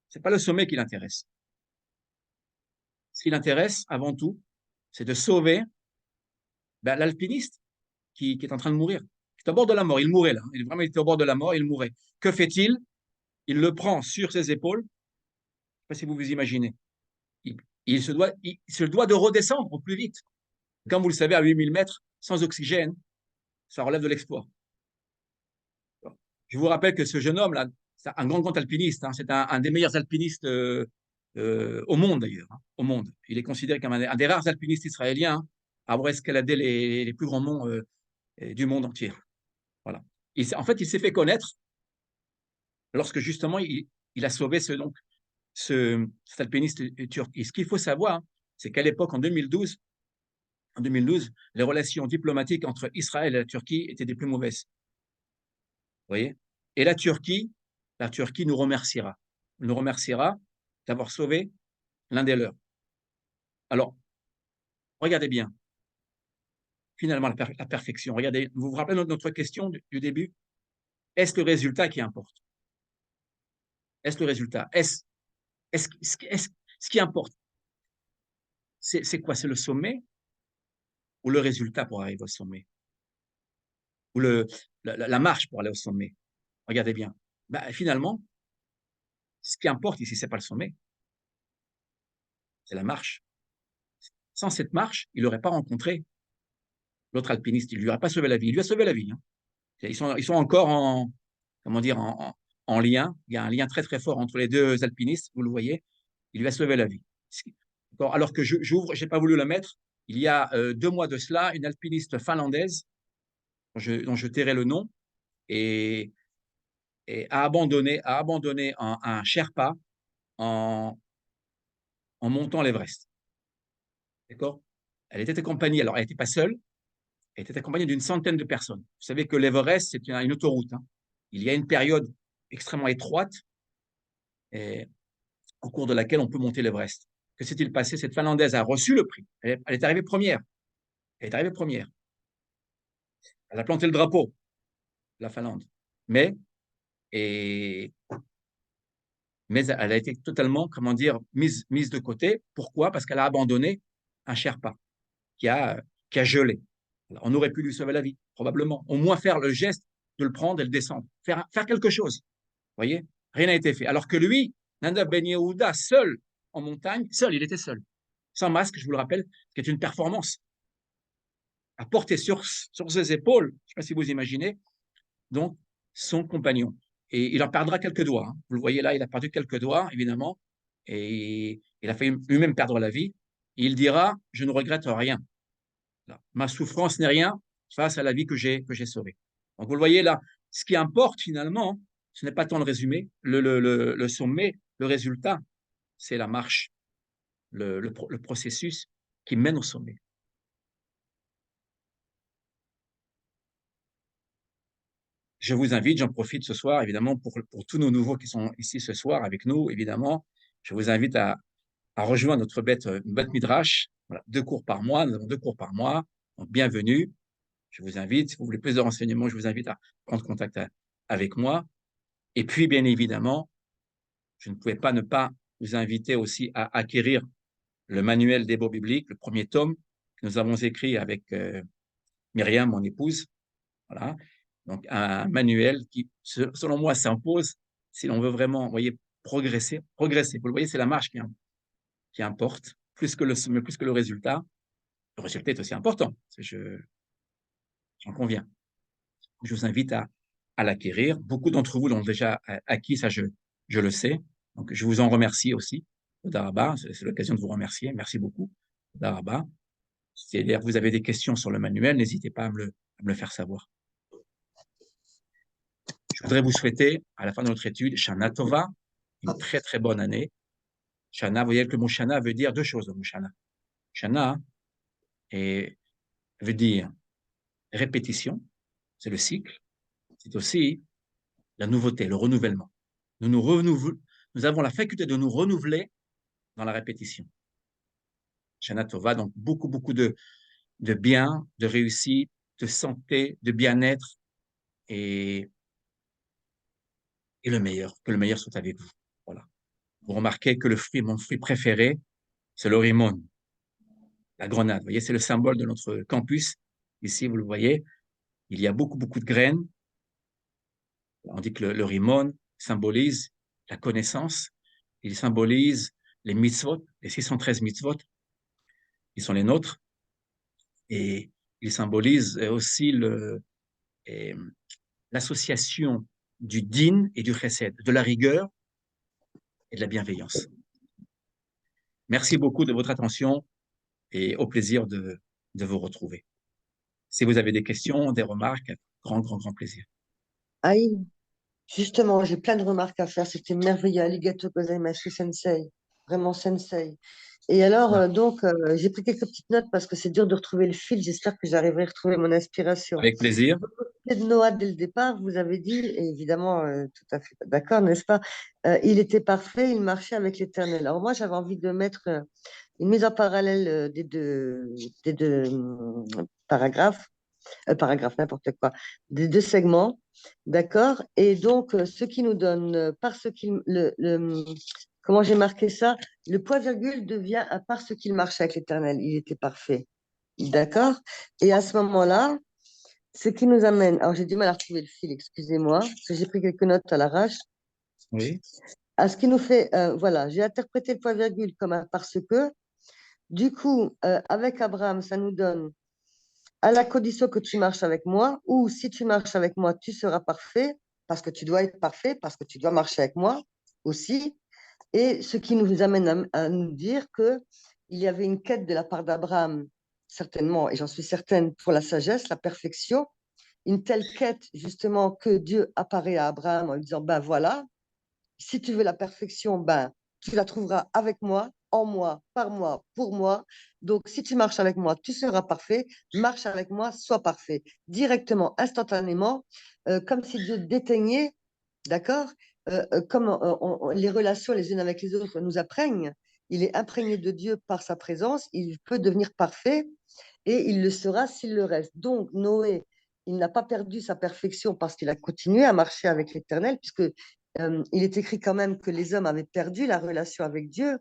S3: Ce n'est pas le sommet qui l'intéresse. Ce qui l'intéresse, avant tout, c'est de sauver l'alpiniste qui est en train de mourir. Il est au bord de la mort. Il mourait là. Il était au bord de la mort. Il mourait. Que fait-il? Il le prend sur ses épaules. Je ne sais pas si vous vous imaginez. Il se doit de redescendre au plus vite. Comme vous le savez, à 8000 mètres, sans oxygène, ça relève de l'exploit. Je vous rappelle que ce jeune homme-là, c'est un grand alpiniste. Hein, c'est un des meilleurs alpinistes au monde, d'ailleurs. Hein, au monde. Il est considéré comme un des rares alpinistes israéliens à avoir escaladé les plus grands monts du monde entier. Voilà. En fait, il s'est fait connaître lorsque, justement, il a sauvé cet alpiniste turc. Et ce qu'il faut savoir, c'est qu'à l'époque, en 2012, les relations diplomatiques entre Israël et la Turquie étaient des plus mauvaises. Vous voyez? Et la Turquie nous remerciera d'avoir sauvé l'un des leurs. Alors, regardez bien, finalement, la perfection. Regardez, vous vous rappelez notre question du début? Est-ce le résultat qui importe? Est-ce le résultat? Ce qui importe? C'est quoi? C'est le sommet ou le résultat pour arriver au sommet? Ou la marche pour aller au sommet? Regardez bien. Finalement, ce qui importe ici, ce n'est pas le sommet, c'est la marche. Sans cette marche, il n'aurait pas rencontré l'autre alpiniste, il ne lui aurait pas sauvé la vie. Il lui a sauvé la vie. Hein. Ils sont encore en lien. Il y a un lien très très fort entre les deux alpinistes, vous le voyez. Il lui a sauvé la vie. Alors que je n'ai pas voulu la mettre, il y a 2 mois de cela, une alpiniste finlandaise, dont je tairai le nom, et a abandonné un Sherpa en montant l'Everest. D'accord? Elle était accompagnée, alors elle n'était pas seule, elle était accompagnée d'une centaine de personnes. Vous savez que l'Everest, c'est une autoroute. Hein. Il y a une période extrêmement étroite au cours de laquelle on peut monter l'Everest. Que s'est-il passé? Cette Finlandaise a reçu le prix. Elle est arrivée première. Elle a planté le drapeau, la Finlande. Mais elle a été totalement, mise de côté. Pourquoi? Parce qu'elle a abandonné un Sherpa qui a gelé. Alors, on aurait pu lui sauver la vie, probablement. Au moins faire le geste de le prendre et le descendre. Faire quelque chose. Vous voyez? Rien n'a été fait. Alors que lui, Nadav Ben Yehuda, seul en montagne, il était seul. Sans masque, je vous le rappelle, qui est une performance. À porter sur ses épaules, je ne sais pas si vous imaginez, donc son compagnon. Et il en perdra quelques doigts. Hein. Vous le voyez là, il a perdu quelques doigts, évidemment. Et il a failli lui-même perdre la vie. Et il dira, je ne regrette rien. Là, ma souffrance n'est rien face à la vie que j'ai sauvée. Donc vous le voyez là, ce qui importe finalement, ce n'est pas tant le résumé, le sommet, le résultat, c'est la marche, le processus qui mène au sommet. Je vous invite, j'en profite ce soir, évidemment, pour tous nos nouveaux qui sont ici ce soir avec nous, évidemment, je vous invite à rejoindre notre bête Midrash. Voilà, 2 cours par mois, nous avons 2 cours par mois, donc bienvenue. Je vous invite, si vous voulez plus de renseignements, je vous invite à prendre contact avec moi. Et puis, bien évidemment, je ne pouvais pas ne pas vous inviter aussi à acquérir le manuel des mots bibliques, le premier tome que nous avons écrit avec Myriam, mon épouse. Voilà. Donc, un manuel qui, selon moi, s'impose si l'on veut vraiment, vous voyez, progresser. Vous le voyez, c'est la marche qui importe, plus que le résultat. Le résultat est aussi important, j'en conviens. Je vous invite à l'acquérir. Beaucoup d'entre vous l'ont déjà acquis, ça je le sais. Donc, je vous en remercie aussi. Daraba, c'est l'occasion de vous remercier. Merci beaucoup. Daraba. Si vous avez des questions sur le manuel, n'hésitez pas à me le faire savoir. Je voudrais vous souhaiter, à la fin de notre étude, Shana Tova, une très très bonne année. Shana, vous voyez que le mot Shana veut dire 2 choses, le mot Shana. Shana veut dire répétition, c'est le cycle, c'est aussi la nouveauté, le renouvellement. Nous avons la faculté de nous renouveler dans la répétition. Shana Tova, donc beaucoup de bien, de réussite, de santé, de bien-être et le meilleur, que le meilleur soit avec vous. Voilà. Vous remarquez que mon fruit préféré, c'est le rimon, la grenade. Vous voyez, c'est le symbole de notre campus. Ici, vous le voyez, il y a beaucoup, beaucoup de graines. On dit que le rimon symbolise la connaissance. Il symbolise les mitzvot, les 613 mitzvot, qui sont les nôtres. Et il symbolise aussi l'association du din et du chesed, de la rigueur et de la bienveillance. Merci beaucoup de votre attention et au plaisir de vous retrouver. Si vous avez des questions, des remarques, grand, grand, grand plaisir.
S8: Aïe, justement, j'ai plein de remarques à faire. C'était merveilleux. Arigato gozaimasu, sensei. Vraiment sensei. Et alors, j'ai pris quelques petites notes parce que c'est dur de retrouver le fil. J'espère que j'arriverai à retrouver mon inspiration.
S3: Avec plaisir.
S8: De Noah, dès le départ, vous avez dit, et évidemment, tout à fait d'accord, n'est-ce pas? Il était parfait, il marchait avec l'Éternel. Alors moi, j'avais envie de mettre une mise en parallèle des deux paragraphes, n'importe quoi, des deux segments, d'accord? Et donc, ce qui nous donne, parce qu'il, comment j'ai marqué ça? Le point-virgule devient parce qu'il marchait avec l'Éternel, il était parfait, d'accord? Et à ce moment-là, ce qui nous amène, alors j'ai du mal à retrouver le fil, excusez-moi, parce que j'ai pris quelques notes à l'arrache.
S3: Oui.
S8: À ce qui nous fait, voilà, j'ai interprété le point-virgule comme un parce que. Du coup, avec Abraham, ça nous donne à la condition que tu marches avec moi, ou si tu marches avec moi, tu seras parfait, parce que tu dois être parfait, parce que tu dois marcher avec moi aussi. Et ce qui nous amène à nous dire qu'il y avait une quête de la part d'Abraham, certainement, et j'en suis certaine, pour la sagesse, la perfection, une telle quête, justement, que Dieu apparaît à Abraham en lui disant, ben voilà, si tu veux la perfection, ben, tu la trouveras avec moi, en moi, par moi, pour moi. Donc, si tu marches avec moi, tu seras parfait. Marche avec moi, sois parfait. Directement, instantanément, comme si Dieu déteignait, d'accord, comme les relations les unes avec les autres nous apprennent, il est imprégné de Dieu par sa présence, il peut devenir parfait et il le sera s'il le reste. Donc, Noé, il n'a pas perdu sa perfection parce qu'il a continué à marcher avec l'Éternel, puisque il est écrit quand même que les hommes avaient perdu la relation avec Dieu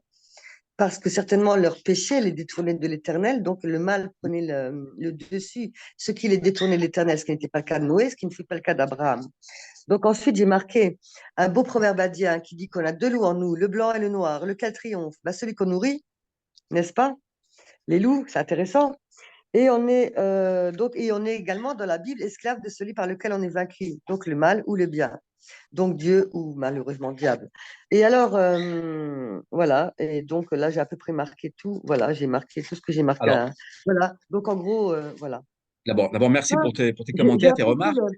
S8: parce que certainement leur péché les détournait de l'Éternel, donc le mal prenait le dessus, ce qui les détournait de l'Éternel, ce qui n'était pas le cas de Noé, ce qui ne fut pas le cas d'Abraham. Donc ensuite, j'ai marqué un beau proverbe indien qui dit qu'on a deux loups en nous, le blanc et le noir, lequel triomphe? Ben, celui qu'on nourrit, n'est-ce pas? Les loups, c'est intéressant. Et on est également dans la Bible esclave de celui par lequel on est vaincu, donc le mal ou le bien. Donc Dieu ou malheureusement diable. Et alors, voilà, et donc là, j'ai à peu près marqué tout. Voilà, j'ai marqué tout ce que j'ai marqué.
S3: Alors,
S8: voilà, donc en gros, voilà.
S3: D'abord, merci pour tes
S8: J'ai
S3: commentaires, tes
S8: apprécié
S3: remarques. Alors,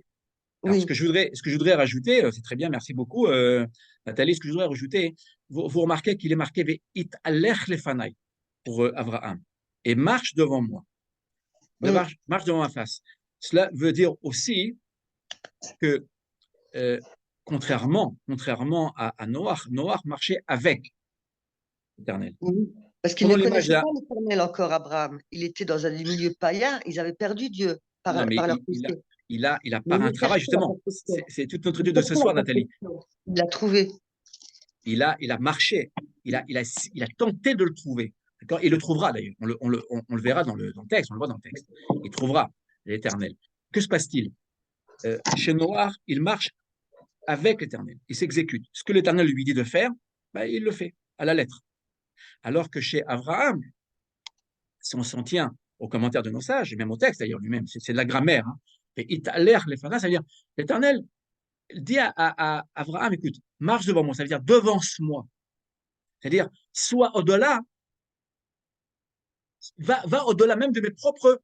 S8: Oui,
S3: ce que je voudrais rajouter, c'est très bien, merci beaucoup, Nathalie. Ce que je voudrais rajouter, vous remarquez qu'il est marqué It alech lefanai pour Abraham et marche devant moi, marche devant ma face. Cela veut dire aussi que contrairement à Noach marchait avec l'Éternel.
S8: oui. Parce qu'il
S3: Prenons
S8: ne
S3: l'image
S8: connaissait
S3: là.
S8: pas l'Éternel encore, Abraham. Il était dans un milieu païen, ils avaient perdu Dieu
S3: Non, mais
S8: par leur péché.
S3: il a
S8: Mais
S3: par un
S8: il
S3: travail,
S8: cherchait la
S3: justement.
S8: perfection.
S3: C'est toute notre
S8: Il
S3: étude de ce
S8: cherchait la
S3: soir, Nathalie.
S8: perfection. Il l'a trouvé.
S3: Il a marché, il a tenté de le trouver. D'accord. Il le trouvera d'ailleurs, on le verra dans le texte, on le voit dans le texte. Il trouvera l'Éternel. Que se passe-t-il? Chez Noach, il marche avec l'Éternel, il s'exécute. Ce que l'Éternel lui dit de faire, ben, il le fait à la lettre. Alors que chez Abraham, si on s'en tient aux commentaires de nos sages, et même au texte d'ailleurs lui-même, c'est de la grammaire, hein. Et Italer les fanas, ça veut dire l'Éternel dit à Abraham, écoute, marche devant moi, ça veut dire devance-moi. C'est-à-dire, sois au-delà, va au-delà même de mes propres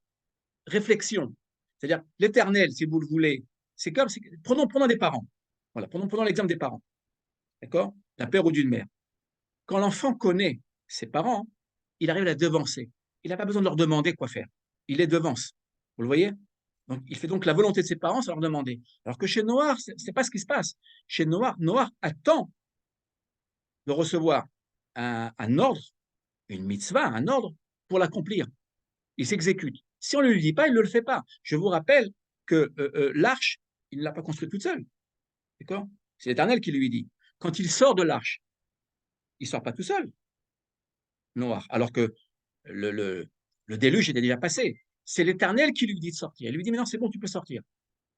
S3: réflexions. C'est-à-dire, l'Éternel, si vous le voulez, c'est comme, prenons des parents. Voilà, prenons l'exemple des parents. D'accord? D'un père ou d'une mère. Quand l'enfant connaît ses parents, il arrive à la devancer. Il n'a pas besoin de leur demander quoi faire. Il les devance. Vous le voyez? Donc, il fait donc la volonté de ses parents sans leur demander. Alors que chez Noach, ce n'est pas ce qui se passe. Chez Noach attend de recevoir un ordre, une mitzvah, un ordre, pour l'accomplir. Il s'exécute. Si on ne lui dit pas, il ne le fait pas. Je vous rappelle que l'arche, il ne l'a pas construite toute seule. D'accord? C'est l'Éternel qui lui dit. Quand il sort de l'arche, il ne sort pas tout seul, Noir, alors que le déluge était déjà passé. C'est l'Éternel qui lui dit de sortir. Il lui dit, mais non, c'est bon, tu peux sortir.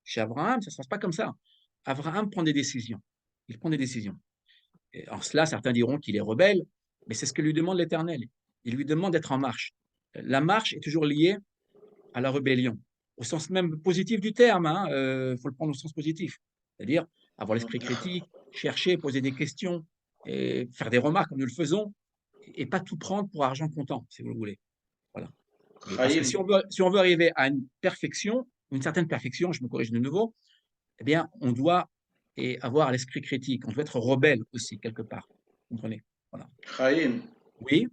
S3: Chez Abraham, ça ne se passe pas comme ça. Abraham prend des décisions. Il prend des décisions. Et en cela, certains diront qu'il est rebelle, mais c'est ce que lui demande l'Éternel. Il lui demande d'être en marche. La marche est toujours liée à la rébellion, au sens même positif du terme. Faut le prendre au sens positif. C'est-à-dire avoir l'esprit critique, chercher, poser des questions, et faire des remarques comme nous le faisons, et pas tout prendre pour argent comptant, si vous le voulez. Voilà. Parce que si on veut arriver à une perfection, une certaine perfection, je me corrige de nouveau, eh bien, on doit avoir l'esprit critique. On doit être rebelle aussi, quelque part. Vous comprenez? Voilà.
S5: Chaim,
S3: Oui,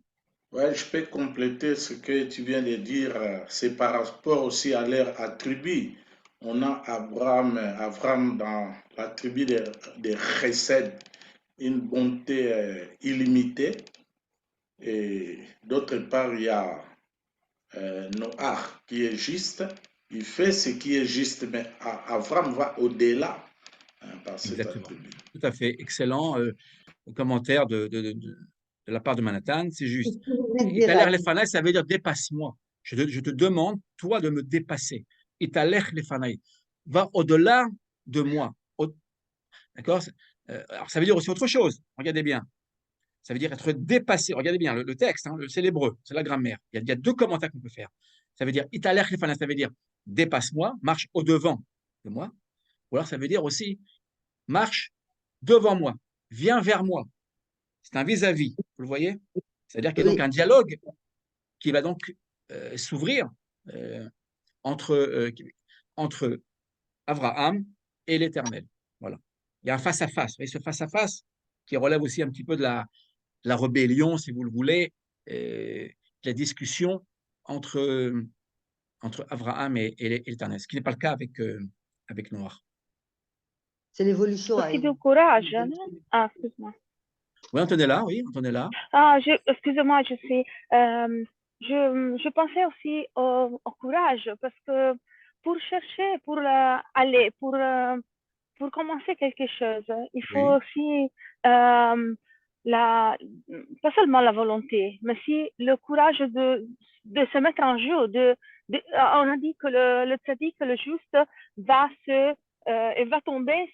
S5: ouais, je peux compléter ce que tu viens de dire. C'est par rapport aussi à leur attribut. On a Abraham dans l'attribut des Chesed, une bonté illimitée. Et d'autre part, il y a Noach qui est juste. Il fait ce qui est juste, mais Abraham va au-delà par cet
S3: exactement.
S5: attribut.
S3: Tout à fait. Excellent commentaire de la part de Manhattan. C'est juste. Italer lefanaï, ça veut dire dépasse-moi. Je te demande, toi, de me dépasser. Italer lefanaï. Va au-delà de moi. D'accord? Alors, ça veut dire aussi autre chose. Regardez bien. Ça veut dire être dépassé. Regardez bien le texte, c'est l'hébreu, c'est la grammaire. Il y a deux commentaires qu'on peut faire. Ça veut dire italech lefana, ça veut dire dépasse-moi, marche au-devant de moi. Ou alors ça veut dire aussi marche devant moi, viens vers moi. C'est un vis-à-vis, vous le voyez? C'est-à-dire qu'il y a donc un dialogue qui va donc s'ouvrir entre Abraham et l'Éternel. Voilà. Il y a un face-à-face. Et ce face-à-face qui relève aussi un petit peu de la rébellion, si vous le voulez, la discussion entre Abraham et l'Éternel, ce qui n'est pas le cas avec Noir.
S8: C'est l'évolution.
S6: Aussi du courage, non? Ah, excuse-moi.
S3: Oui, Antonella, oui, Antonella.
S6: Ah, excusez-moi, je pensais aussi au courage parce que pour chercher, pour aller, pour commencer quelque chose, il faut aussi pas seulement la volonté, mais aussi le courage de se mettre en jeu. On a dit que le tzaddik, le juste, il va tomber,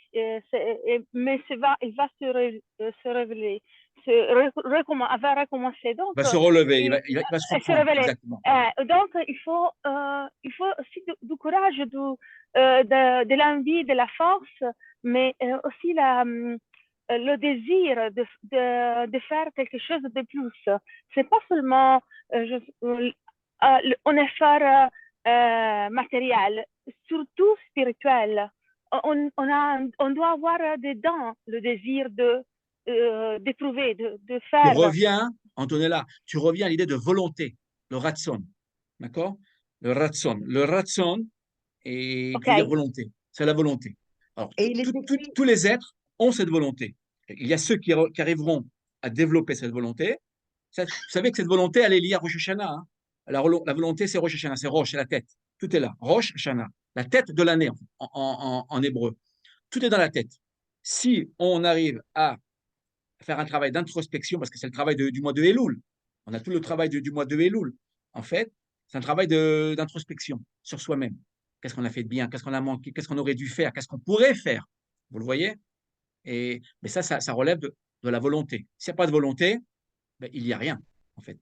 S6: mais il va se révéler. Va recommencer. Donc,
S3: il va se relever, il va se reprendre.
S6: révéler.
S3: Exactement.
S6: Donc, il faut aussi du courage, de l'envie, de la force, mais aussi le désir de faire quelque chose de plus. C'est pas seulement un effort matériel, surtout spirituel. On doit avoir dedans le désir d'éprouver, de faire.
S3: Antonella, tu reviens à l'idée de volonté, le ratson, d'accord? Le ratson veut dire volonté, c'est la volonté. Alors, tous les êtres ont cette volonté. Il y a ceux qui arriveront à développer cette volonté. Vous savez que cette volonté, elle est liée à Rosh Hashanah. La volonté, c'est Rosh Hashanah, c'est Rosh, c'est la tête. Tout est là, Rosh Hashanah, la tête de l'année en hébreu. Tout est dans la tête. Si on arrive à faire un travail d'introspection, parce que c'est le travail du mois de Elul, on a tout le travail du mois de Elul. En fait, c'est un travail d'introspection sur soi-même. Qu'est-ce qu'on a fait de bien? Qu'est-ce qu'on a manqué? Qu'est-ce qu'on aurait dû faire? Qu'est-ce qu'on pourrait faire? Vous le voyez? Mais ça relève de la volonté. S'il n'y a pas de volonté, ben, il n'y a rien, en fait.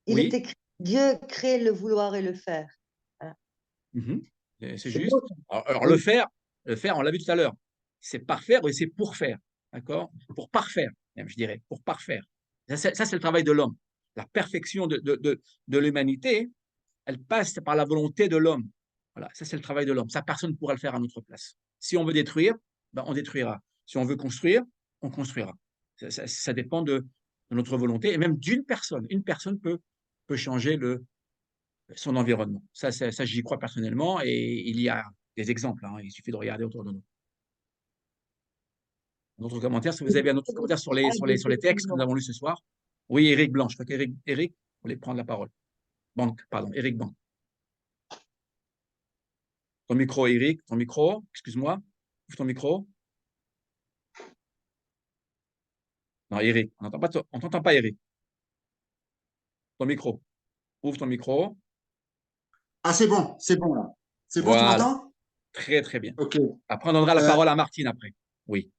S8: Il est écrit, Dieu crée le vouloir et le faire.
S3: C'est juste. Alors le faire, on l'a vu tout à l'heure, c'est parfaire et c'est pour faire. D'accord? Pour parfaire, même, je dirais, pour parfaire. Ça, c'est le travail de l'homme. La perfection de l'humanité, elle passe par la volonté de l'homme. Voilà, ça, c'est le travail de l'homme. Ça, personne ne pourra le faire à notre place. Si on veut détruire, ben, on détruira. Si on veut construire, on construira. Ça dépend de notre volonté et même d'une personne. Une personne peut changer son environnement. Ça j'y crois personnellement et il y a des exemples. Il suffit de regarder autour de nous. Un autre commentaire, si vous avez un autre commentaire sur les textes que nous avons lus ce soir. Oui, Éric Blanc, je crois qu'Éric voulait prendre la parole. Éric Banque. Ton micro, Eric, ton micro, excuse-moi. Ouvre ton micro. Non, Eric, on t'entend pas, Eric. Ton micro. Ouvre ton micro.
S7: Ah, c'est bon là. C'est bon, tu
S3: Voilà.
S7: m'entends?
S3: Très, très bien.
S7: Ok.
S3: Après, on donnera la
S7: Euh,
S3: parole à Martine après. Oui.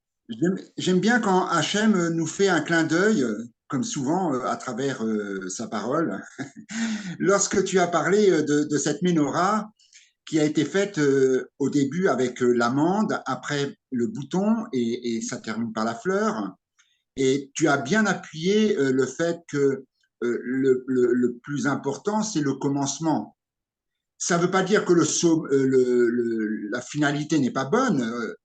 S7: J'aime bien quand Hachem nous fait un clin d'œil, comme souvent à travers sa parole. Lorsque tu as parlé de cette menorah qui a été faite au début avec l'amande, après le bouton et ça termine par la fleur. Et tu as bien appuyé le fait que le plus important, c'est le commencement. Ça ne veut pas dire que la finalité n'est pas bonne,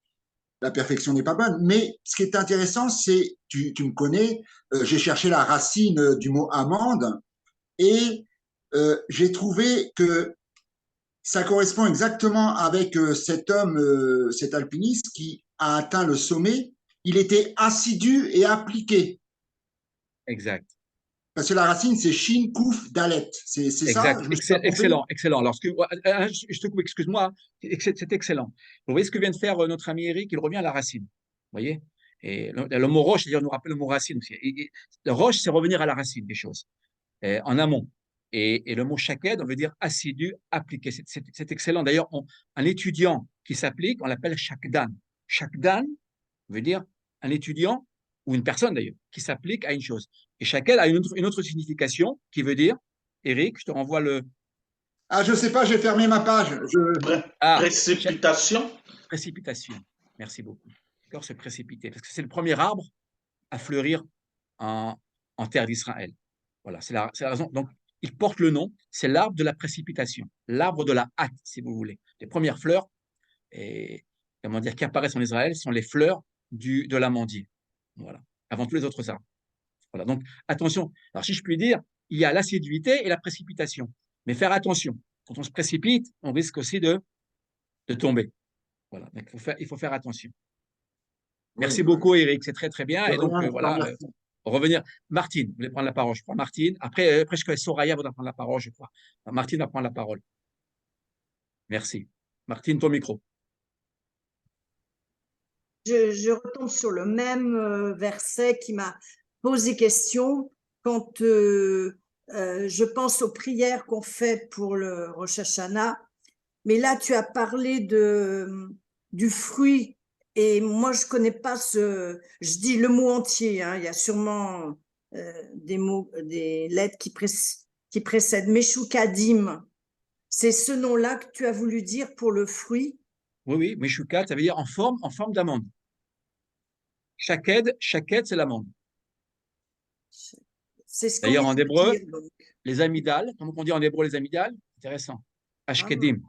S7: la perfection n'est pas bonne, mais ce qui est intéressant, c'est, tu me connais, j'ai cherché la racine du mot amande et j'ai trouvé que ça correspond exactement avec cet homme, cet alpiniste qui a atteint le sommet. Il était assidu et appliqué.
S3: Exact.
S7: Parce que la racine, c'est Shin, Kouf, Dalet. C'est ça?
S3: Exact.
S7: Je me suis pas trompé?
S3: Excellent, excellent. Je te coupe, excuse-moi, c'est excellent. Vous voyez ce que vient de faire notre ami Eric, il revient à la racine. Vous voyez? Et le mot roche, c'est-à-dire nous rappelle le mot racine aussi. Le roche, c'est revenir à la racine des choses, en amont. Et le mot shaked, on veut dire assidu, appliqué. C'est excellent. D'ailleurs, un étudiant qui s'applique, on l'appelle shakdan. Shakdan veut dire un étudiant ou une personne d'ailleurs qui s'applique à une chose. Et shaked a une autre signification qui veut dire, Eric, je te renvoie le…
S7: Ah, je sais pas, j'ai fermé ma page.
S5: Précipitation.
S3: Précipitation. Merci beaucoup. D'accord, se précipiter. Parce que c'est le premier arbre à fleurir en terre d'Israël. Voilà, c'est la raison. Donc, il porte le nom, c'est l'arbre de la précipitation, l'arbre de la hâte, si vous voulez. Les premières fleurs, et, comment dire, qui apparaissent en Israël sont les fleurs de l'amandier. Voilà, avant tous les autres arbres. Voilà, donc attention. Alors, si je puis dire, il y a l'assiduité et la précipitation. Mais faire attention. Quand on se précipite, on risque aussi de tomber. Voilà, donc il faut faire attention. Merci beaucoup, Eric, c'est très, très bien. Et donc, voilà, revenir. Martine, vous voulez prendre la parole? Je prends Martine. Après je crois que Soraya voudra prendre la parole, je crois. Martine va prendre la parole. Merci. Martine, ton micro.
S9: Je retombe sur le même verset qui m'a posé question quand je pense aux prières qu'on fait pour le Rosh Hashanah. Mais là, tu as parlé du fruit. Et moi, je connais pas je dis le mot entier, hein, il y a sûrement des mots, des lettres qui précèdent. Meshukadim, c'est ce nom-là que tu as voulu dire pour le fruit?
S3: Oui, oui, Meshukat, ça veut dire en forme d'amande. Shaked, c'est l'amande.
S9: C'est ce
S3: D'ailleurs, en hébreu,
S9: dire, donc.
S3: les amygdales, comment on dit en hébreu les amygdales? Intéressant. Ashkedim,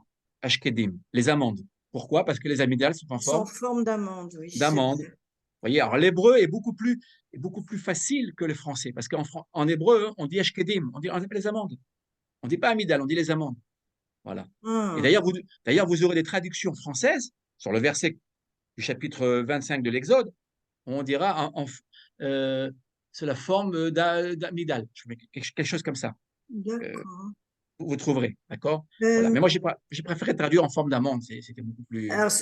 S3: les amandes. Pourquoi? Parce que les amygdales sont en
S9: forme d'amande, oui.
S3: D'amande. Vous voyez, alors l'hébreu est beaucoup plus facile que le français, parce qu'en hébreu, on dit ashkedim, on appelle les amandes. On ne dit pas amygdales, on dit les amandes. Voilà. Et d'ailleurs, vous aurez des traductions françaises sur le verset du chapitre 25 de l'Exode, on dira c'est la forme d'amygdale, quelque chose comme ça.
S9: D'accord.
S3: Vous trouverez, d'accord? Voilà. Mais moi, j'ai préféré traduire en forme d'amande, c'était beaucoup plus…
S9: Alors,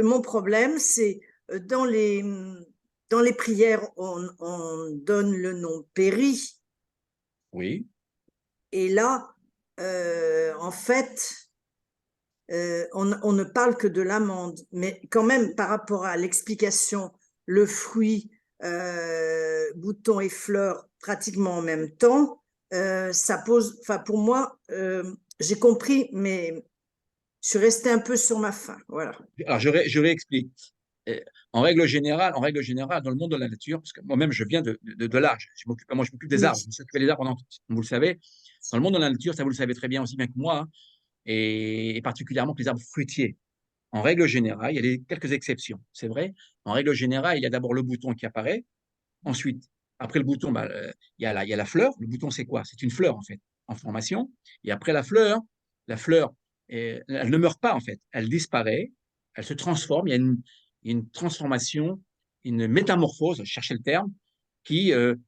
S9: mon problème, c'est dans les prières, on donne le nom péri.
S3: Oui.
S9: Et là, en fait, on ne parle que de l'amande. Mais quand même, par rapport à l'explication, le fruit, bouton et fleur, pratiquement en même temps, ça pose… Enfin, pour moi, j'ai compris, mais je suis restée un peu sur ma faim. Voilà.
S3: Alors, je réexplique. En règle générale, dans le monde de la nature, parce que moi-même, je viens de l'âge, je m'occupe des arbres, je me suis occupé des arbres pendant, comme vous le savez. Dans le monde de la nature, ça vous le savez très bien aussi bien que moi, et particulièrement que les arbres fruitiers. En règle générale, il y a quelques exceptions, c'est vrai. En règle générale, il y a d'abord le bouton qui apparaît. Ensuite, après le bouton, il y a la fleur. Le bouton, c'est quoi? C'est une fleur, en fait, en formation. Et après la fleur, elle ne meurt pas, en fait. Elle disparaît, elle se transforme. Il y a une transformation, une métamorphose, je cherchais le terme, qui donne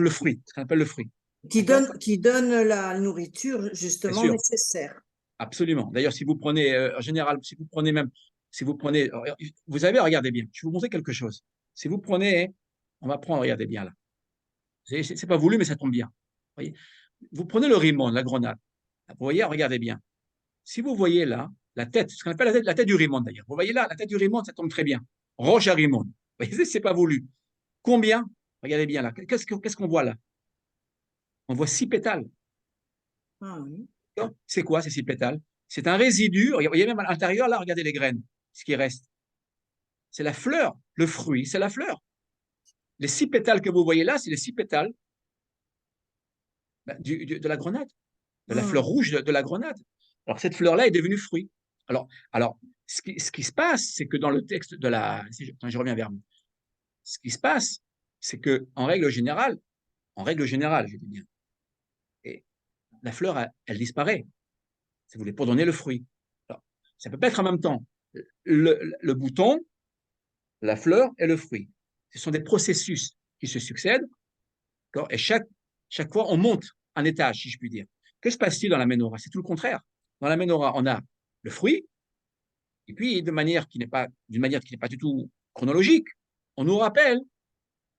S3: le fruit, ce qu'on appelle le fruit.
S9: Qui donne la nourriture, justement, nécessaire.
S3: Absolument. D'ailleurs, si vous prenez, en général, si vous prenez même, si vous prenez, vous avez, regardez bien, je vais vous montrer quelque chose. Si vous prenez, on va prendre, regardez bien là. C'est pas voulu, mais ça tombe bien. Voyez, vous prenez le rimon, la grenade. Vous voyez, regardez bien. Si vous voyez là, la tête, ce qu'on appelle la tête du rimon d'ailleurs. Vous voyez là, la tête du rimon, ça tombe très bien. Roche à rimon. Vous voyez, c'est pas voulu. Combien? Regardez bien là. Qu'est-ce qu'on voit là? On voit 6 pétales.
S9: Ah oui.
S3: C'est quoi ces 6 pétales? C'est un résidu. Vous voyez même à l'intérieur, là, regardez les graines, ce qui reste. C'est la fleur. Le fruit, c'est la fleur. Les 6 pétales que vous voyez là, c'est les 6 pétales de la grenade, de la fleur rouge de la grenade. Alors, cette fleur-là est devenue fruit. Alors ce qui se passe, c'est que dans le texte de la… je reviens vers vous. Ce qui se passe, c'est qu'en règle générale, je dis bien, et la fleur, elle disparaît. Si vous voulez, pour donner le fruit. Alors, ça ne peut pas être en même temps le bouton, la fleur et le fruit. Ce sont des processus qui se succèdent, et chaque fois, on monte un étage, si je puis dire. Que se passe-t-il dans la Ménorah? C'est tout le contraire. Dans la Ménorah, on a le fruit, et puis d'une manière qui n'est pas du tout chronologique, on nous rappelle,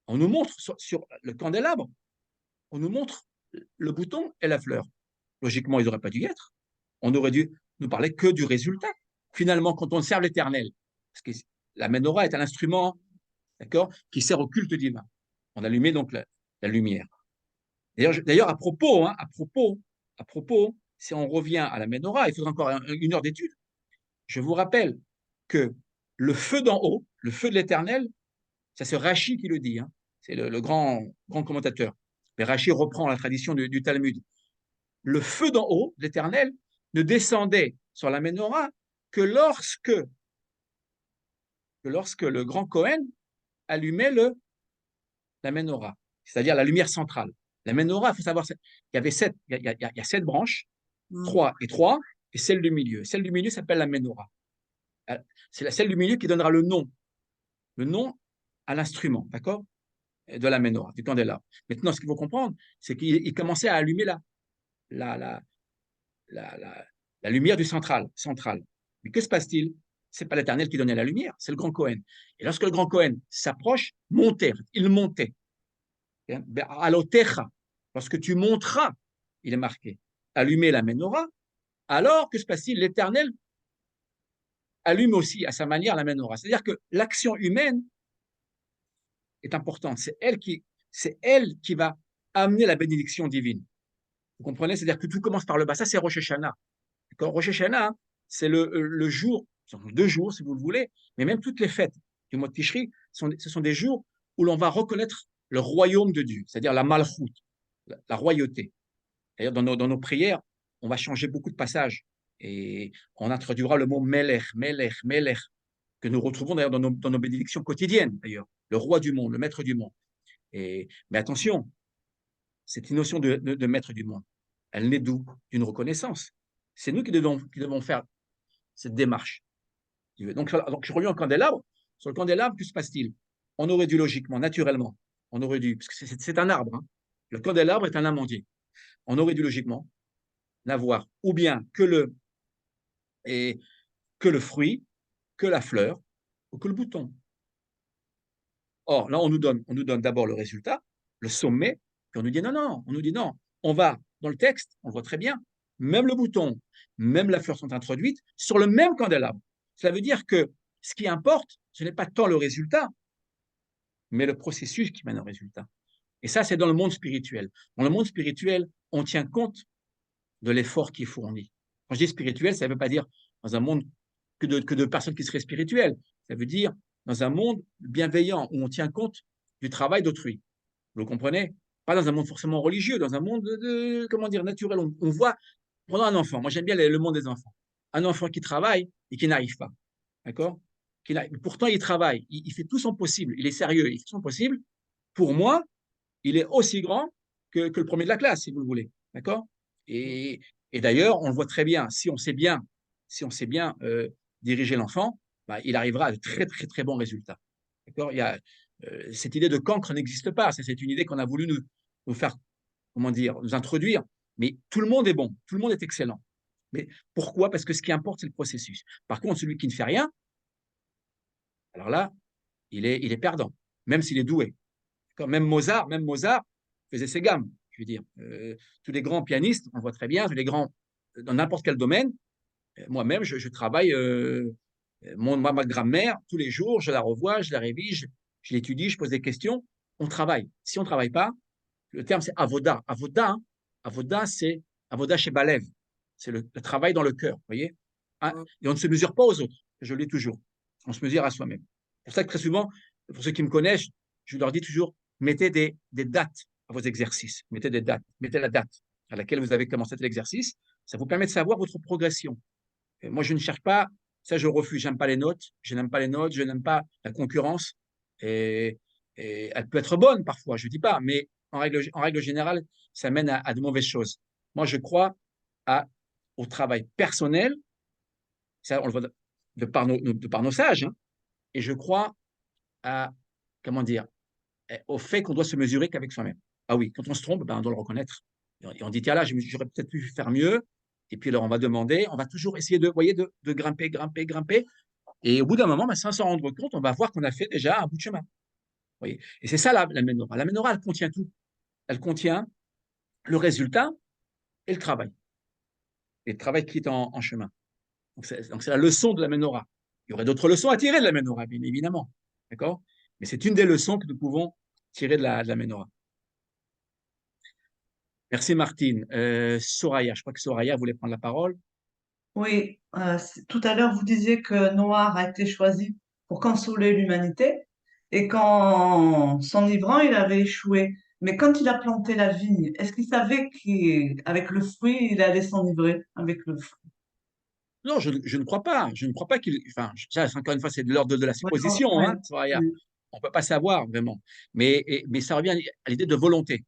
S3: on nous montre sur le candélabre, on nous montre le bouton et la fleur. Logiquement, ils n'auraient pas dû y être. On aurait dû nous parler que du résultat. Finalement, quand on sert l'Éternel, parce que la Ménorah est un instrument, d'accord, qui sert au culte divin. On allumait donc la lumière. D'ailleurs, à propos, si on revient à la Ménorah, il faudra encore une heure d'étude. Je vous rappelle que le feu d'en haut, le feu de l'Éternel, ça c'est Rashi qui le dit, hein, c'est le grand commentateur. Mais Rashi reprend la tradition du Talmud. Le feu d'en haut, l'Éternel, ne descendait sur la Ménorah que lorsque le grand Cohen allumait la Ménorah, c'est-à-dire la lumière centrale. La Ménorah, il faut savoir, il y a 7 branches, 3 et 3, et celle du milieu. Celle du milieu s'appelle la Ménorah. C'est celle du milieu qui donnera le nom à l'instrument, d'accord, de la Ménorah, du candélabre. Maintenant, ce qu'il faut comprendre, c'est qu'il commençait à allumer la lumière du central. Mais que se passe-t-il? Ce n'est pas l'Éternel qui donnait la lumière, c'est le grand Cohen. Et lorsque le grand Cohen s'approche, il montait. Alotecha, lorsque tu monteras, il est marqué, allumer la Ménorah, alors que se passe-t-il? L'Éternel allume aussi à sa manière la Ménorah. C'est-à-dire que l'action humaine est importante. C'est elle qui va amener la bénédiction divine. Vous comprenez? C'est-à-dire que tout commence par le bas. Ça, c'est Rosh Hashanah. Rosh Hashanah, c'est le jour, ce sont 2 jours si vous le voulez, mais même toutes les fêtes du mois de Tishri, ce sont des jours où l'on va reconnaître le royaume de Dieu, c'est-à-dire la malchoute, la royauté. D'ailleurs, dans nos prières, on va changer beaucoup de passages et on introduira le mot Melech, que nous retrouvons d'ailleurs dans nos bénédictions quotidiennes, d'ailleurs, le roi du monde, le maître du monde. Mais attention, cette notion de maître du monde, elle naît d'où? D'une reconnaissance. C'est nous qui devons faire cette démarche. Donc je reviens au candélabre. Sur le candélabre, que se passe-t-il? On aurait dû logiquement, naturellement, parce que c'est un arbre, hein. Le candélabre est un amandier. On aurait dû logiquement n'avoir ou bien que le fruit, que la fleur, ou que le bouton. Or, là, on nous donne d'abord le résultat, le sommet, puis on nous dit non, on va dans le texte, on le voit très bien, même le bouton, même la fleur sont introduites sur le même candélabre. Cela veut dire que ce qui importe, ce n'est pas tant le résultat, mais le processus qui mène au résultat. Et ça, c'est dans le monde spirituel. Dans le monde spirituel, on tient compte de l'effort qui est fourni. Quand je dis spirituel, ça ne veut pas dire dans un monde que de personnes qui seraient spirituelles. Ça veut dire dans un monde bienveillant où on tient compte du travail d'autrui. Vous le comprenez? Pas dans un monde forcément religieux, dans un monde naturel. On voit, prenons un enfant. Moi, j'aime bien le monde des enfants. Un enfant qui travaille et qui n'arrive pas. D'accord? Pourtant, il travaille. Il fait tout son possible. Il est sérieux. Il fait tout son possible. Pour moi, il est aussi grand que le premier de la classe, si vous le voulez. D'accord? Et d'ailleurs, on le voit très bien. Si on sait bien diriger l'enfant, il arrivera à de très, très, très bons résultats. D'accord? Cette idée de cancre n'existe pas. C'est une idée qu'on a voulu nous faire, nous introduire. Mais tout le monde est bon, tout le monde est excellent. Mais pourquoi? Parce que ce qui importe, c'est le processus. Par contre, celui qui ne fait rien, alors là, il est perdant, même s'il est doué. Même Mozart faisait ses gammes, je veux dire. Tous les grands pianistes, on voit très bien, tous les grands, dans n'importe quel domaine, moi-même, je travaille ma grammaire tous les jours, je la revois, je la révise, je l'étudie, je pose des questions. On travaille. Si on ne travaille pas, le terme c'est avoda. Avoda, hein, avoda, c'est avoda chez Balev. C'est le travail dans le cœur, vous voyez. Hein, et on ne se mesure pas aux autres, je le dis toujours. On se mesure à soi-même. C'est pour ça que très souvent, pour ceux qui me connaissent, je leur dis toujours, mettez des dates à vos exercices. Mettez des dates. Mettez la date à laquelle vous avez commencé l'exercice. Ça vous permet de savoir votre progression. Et moi, je ne cherche pas, ça je refuse, j'aime pas les notes, je n'aime pas les notes, je n'aime pas la concurrence. Et elle peut être bonne parfois, je ne dis pas, mais en règle générale, ça mène à de mauvaises choses. Moi, je crois au travail personnel, ça on le voit de par nos sages, hein, et je crois comment dire, au fait qu'on doit se mesurer qu'avec soi-même. Ah oui, quand on se trompe, ben, on doit le reconnaître. Et on dit, tiens là, j'aurais peut-être pu faire mieux. Et puis alors, on va demander, on va toujours essayer de grimper. Et au bout d'un moment, ben, sans s'en rendre compte, on va voir qu'on a fait déjà un bout de chemin. Vous voyez. Et c'est ça la menorah. La menorah, elle contient tout. Elle contient le résultat et le travail. Et le travail qui est en chemin. Donc c'est la leçon de la menorah. Il y aurait d'autres leçons à tirer de la menorah, bien évidemment. D'accord? Mais c'est une des leçons que nous pouvons tirer de la menorah. Merci Martine. Soraya, je crois que Soraya voulait prendre la parole.
S10: Oui, tout à l'heure, vous disiez que Noir a été choisi pour consoler l'humanité et qu'en s'enivrant, il avait échoué. Mais quand il a planté la vigne, est-ce qu'il savait qu'avec le fruit, il allait s'enivrer avec le fruit?
S3: Non, je ne crois pas. Je ne crois pas qu'il. Enfin, ça, encore une fois, c'est de l'ordre de la
S10: Ouais,
S3: supposition,
S10: ouais,
S3: hein, Soraya.
S10: ouais,
S3: On ne peut pas savoir vraiment. Mais ça revient à l'idée de volonté.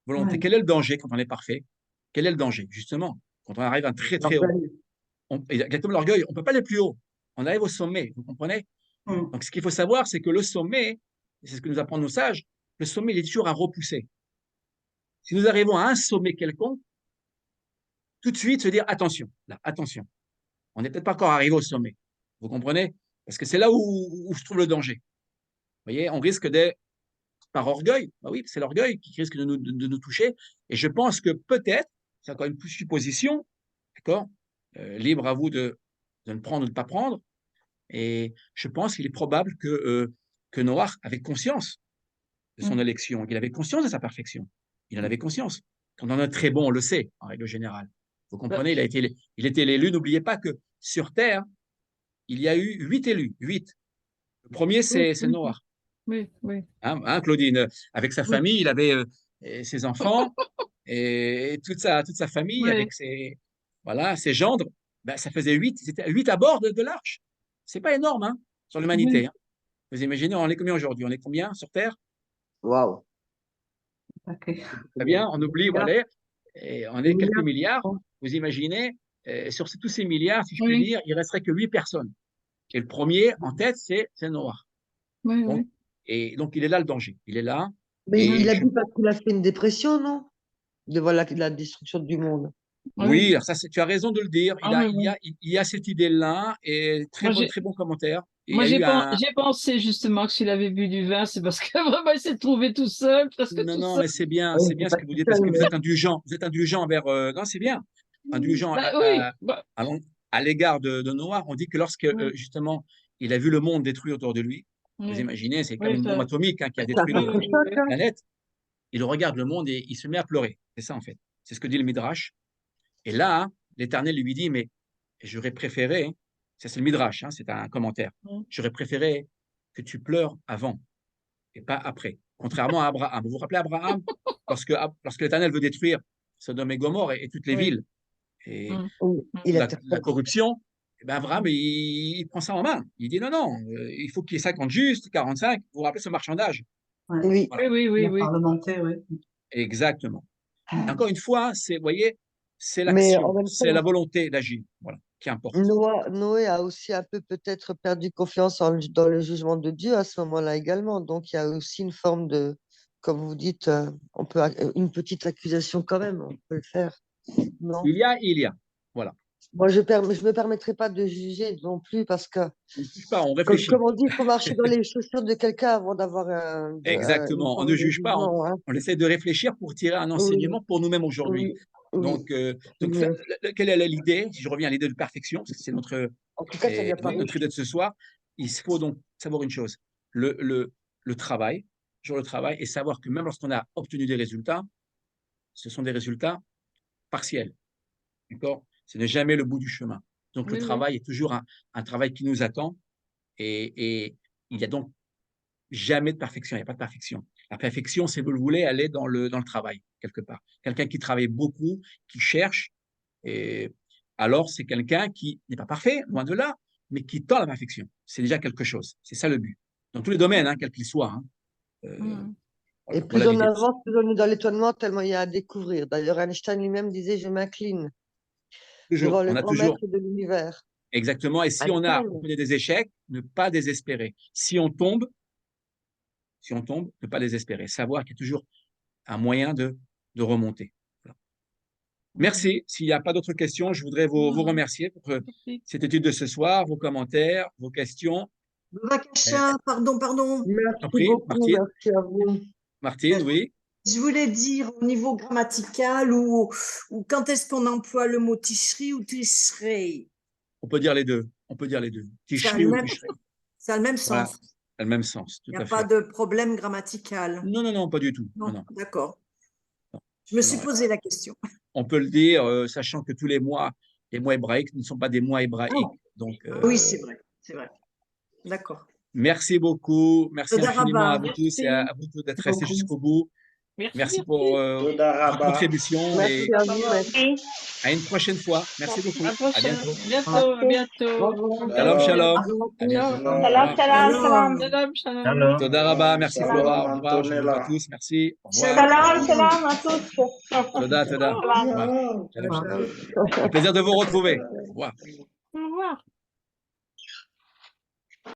S3: Volonté.
S10: ouais.
S3: Quel est le danger quand on est parfait? Quel est le danger, justement? Quand on arrive à très, très haut.
S10: L'orgueil.
S3: Exactement l'orgueil. On ne peut pas aller plus haut. On arrive au sommet, vous comprenez?
S10: Hum,
S3: Donc, ce qu'il faut savoir, c'est que le sommet, c'est ce que nous apprennent nos sages, le sommet, il est toujours à repousser. Si nous arrivons à un sommet quelconque, tout de suite se dire attention, là, attention. On n'est peut-être pas encore arrivé au sommet. Vous comprenez? Parce que c'est là où se trouve le danger. Vous voyez, on risque d'être par orgueil. Bah oui, c'est l'orgueil qui risque de nous toucher. Et je pense que peut-être, c'est encore une supposition, d'accord? Libre à vous de ne prendre ou de ne pas prendre. Et je pense qu'il est probable que Noach avait conscience de son élection, qu'il avait conscience de sa perfection. Il en avait conscience. Quand on est très bon, on le sait, en règle générale. Vous comprenez? Il était l'élu. N'oubliez pas que sur Terre, il y a eu 8 élus. 8. Le premier, c'est Noach.
S11: Oui, oui.
S3: Hein, Claudine, avec sa famille, il avait ses enfants et toute sa famille
S11: Oui.
S3: avec ses gendres. Ben, ça faisait 8. C'était 8 à bord de l'arche. C'est pas énorme, hein, sur l'humanité.
S11: Oui.
S3: Hein. Vous imaginez, on est combien aujourd'hui? On est combien sur Terre?
S8: Waouh.
S10: Ok.
S3: Très bien, on oublie, voilà, et on est quelques milliards.
S8: Milliards.
S3: Vous imaginez, sur tous ces milliards, si je puis
S11: Oui.
S3: dire, il ne resterait que 8 personnes. Et le premier en tête, c'est Noach.
S11: Oui,
S3: Donc,
S11: oui.
S3: et donc, il est là le danger. Il est là.
S8: Mais
S3: Et
S8: il a dit parce qu'il a fait une dépression, non? Devant la destruction du monde.
S3: oui, alors ça, tu as raison de le dire.
S11: Ah oui, oui.
S3: Il y a cette idée-là et
S11: Moi,
S3: très bon commentaire. Et
S11: Moi,
S3: il y a eu
S11: j'ai pensé justement que s'il avait bu du vin, c'est parce que vraiment, il s'est trouvé tout seul, presque tout
S3: Non,
S11: seul.
S3: mais c'est bien
S8: Oui,
S3: ce que vous dites parce que vous êtes indulgent. Vous êtes indulgent envers. Non, c'est bien. Indulgent
S11: Bah, oui. Bah,
S3: à l'égard de Noah. On dit que lorsque, justement, il a vu le monde détruit autour de lui, vous
S11: oui.
S3: imaginez, c'est comme
S11: Oui,
S3: une bombe
S11: ça-
S3: atomique hein, qui a
S8: Ça
S3: détruit
S8: fait
S11: oui,
S8: choc,
S3: la
S8: hein.
S3: planète. Il regarde le monde et il se met à pleurer. C'est ça, en fait. C'est ce que dit le Midrash. Et là, l'Éternel lui dit, mais j'aurais préféré, hein, ça c'est le Midrash, hein, c'est un commentaire, j'aurais préféré que tu pleures avant et pas après. Contrairement à Abraham. Vous vous rappelez Abraham, lorsque l'Éternel veut détruire Sodome et Gomorre et toutes les
S11: Oui.
S3: villes et
S8: Oui, il a
S3: la corruption, eh ben Abraham, il prend ça en main. Il dit non, non, il faut qu'il y ait 50 justes, 45. Vous vous rappelez ce marchandage?
S10: Ouais.
S8: Oui.
S3: Voilà,
S11: Oui, oui,
S10: Il a
S11: oui.
S10: parlementé, oui.
S3: exactement. Et encore une fois, vous voyez, c'est
S8: Mais en
S3: l'action,
S8: même
S3: c'est la
S8: temps,
S3: volonté d'agir, voilà, qui importe.
S8: Noé a aussi un peu peut-être perdu confiance dans le jugement de Dieu à ce moment-là également. Donc il y a aussi une forme de, comme vous dites, une petite accusation quand même, on peut le faire. Non?
S3: Il y a, voilà.
S8: Moi, je ne me permettrai pas de juger non plus parce que,
S3: On ne juge pas, on
S8: comme,
S3: réfléchit.
S8: comme on dit, il faut marcher dans les chaussures de quelqu'un avant d'avoir une
S3: Exactement, on
S8: forme
S3: ne
S8: de
S3: juge pas,
S8: jugement, hein.
S3: on essaie de réfléchir pour tirer un
S8: Oui,
S3: enseignement pour nous-mêmes aujourd'hui.
S8: oui, oui,
S3: Donc,
S8: oui.
S3: quelle est l'idée? Si je reviens à l'idée de perfection, parce que c'est notre
S8: En tout cas, ça lui a paru.
S3: idée de ce soir, il faut donc savoir une chose, le travail, toujours le travail, et savoir que même lorsqu'on a obtenu des résultats, ce sont des résultats partiels. D'accord? Ce n'est jamais le bout du chemin. Donc, le
S11: Oui, oui.
S3: travail est toujours un travail qui nous attend et il y a donc jamais de perfection, il n'y a pas de perfection. La perfection, si vous le voulez, elle est dans le travail, quelque part. Quelqu'un qui travaille beaucoup, qui cherche, et alors c'est quelqu'un qui n'est pas parfait, loin de là, mais qui tend à la perfection. C'est déjà quelque chose. C'est ça le but. Dans tous les domaines, hein, quels qu'ils soient. Hein.
S11: Mm.
S3: Voilà,
S8: Et plus
S3: voilà
S8: on
S3: l'idée.
S8: avance, plus on est dans l'étonnement, tellement il y a à découvrir. D'ailleurs, Einstein lui-même disait, je m'incline
S3: Toujours,
S8: devant le
S3: on a
S8: grand
S3: toujours,
S8: maître de l'univers.
S3: exactement. Et si on a obtenu des échecs, ne pas désespérer. Si on tombe, ne pas désespérer. Savoir qu'il y a toujours un moyen de remonter. Voilà. Merci. S'il n'y a pas d'autres questions, je voudrais vous remercier pour cette étude de ce soir, vos commentaires, vos questions.
S9: Vakasha, pardon.
S8: Merci beaucoup,
S3: Martine.
S8: merci à vous.
S3: Martine, oui.
S9: Je voulais dire au niveau grammatical ou quand est-ce qu'on emploie le mot ticherie ou ticherei?
S3: On peut dire les deux. On peut dire les deux.
S9: Ça a
S3: Ticherie
S9: le
S3: ou
S9: même,
S3: ticherie.
S9: ça a le même
S3: Voilà.
S9: sens.
S3: Ça a le même sens, tout
S9: Il n'y a
S3: à
S9: pas
S3: fait.
S9: de problème grammatical.
S3: Non, pas du tout.
S9: Non,
S3: Non.
S9: d'accord.
S3: Non.
S9: Je me suis
S3: Alors,
S9: posé la question.
S3: on peut le dire, sachant que tous les mois hébraïques ne sont pas des mois hébraïques. Donc,
S9: Oui, c'est vrai. D'accord.
S3: merci beaucoup. Merci
S9: Toda
S3: infiniment à
S9: rabba.
S3: vous tous et à vous tous d'être restés
S8: Beaucoup.
S3: jusqu'au bout. Merci pour
S5: Toda
S3: votre
S5: rabba.
S3: contribution et
S8: Merci à vous, merci.
S3: à une prochaine fois. Merci beaucoup.
S11: À la
S3: À
S11: prochaine.
S3: bientôt.
S11: À bientôt.
S8: Au revoir.
S3: Shalom, shalom. À
S11: Shalom.
S3: bientôt. Au
S6: Salam,
S3: revoir.
S6: salam.
S11: Shalom, shalom.
S3: Toda rabba. Merci
S5: Shalom,
S3: Flora. Au revoir. Je vous
S5: Antonella.
S3: vois tous. Merci. Au revoir.
S9: Shalom.
S6: Salam à tous.
S3: Toda. Au
S6: Salam.
S3: revoir. Shalom, shalom. Un plaisir de vous retrouver. Au revoir.
S11: Au revoir.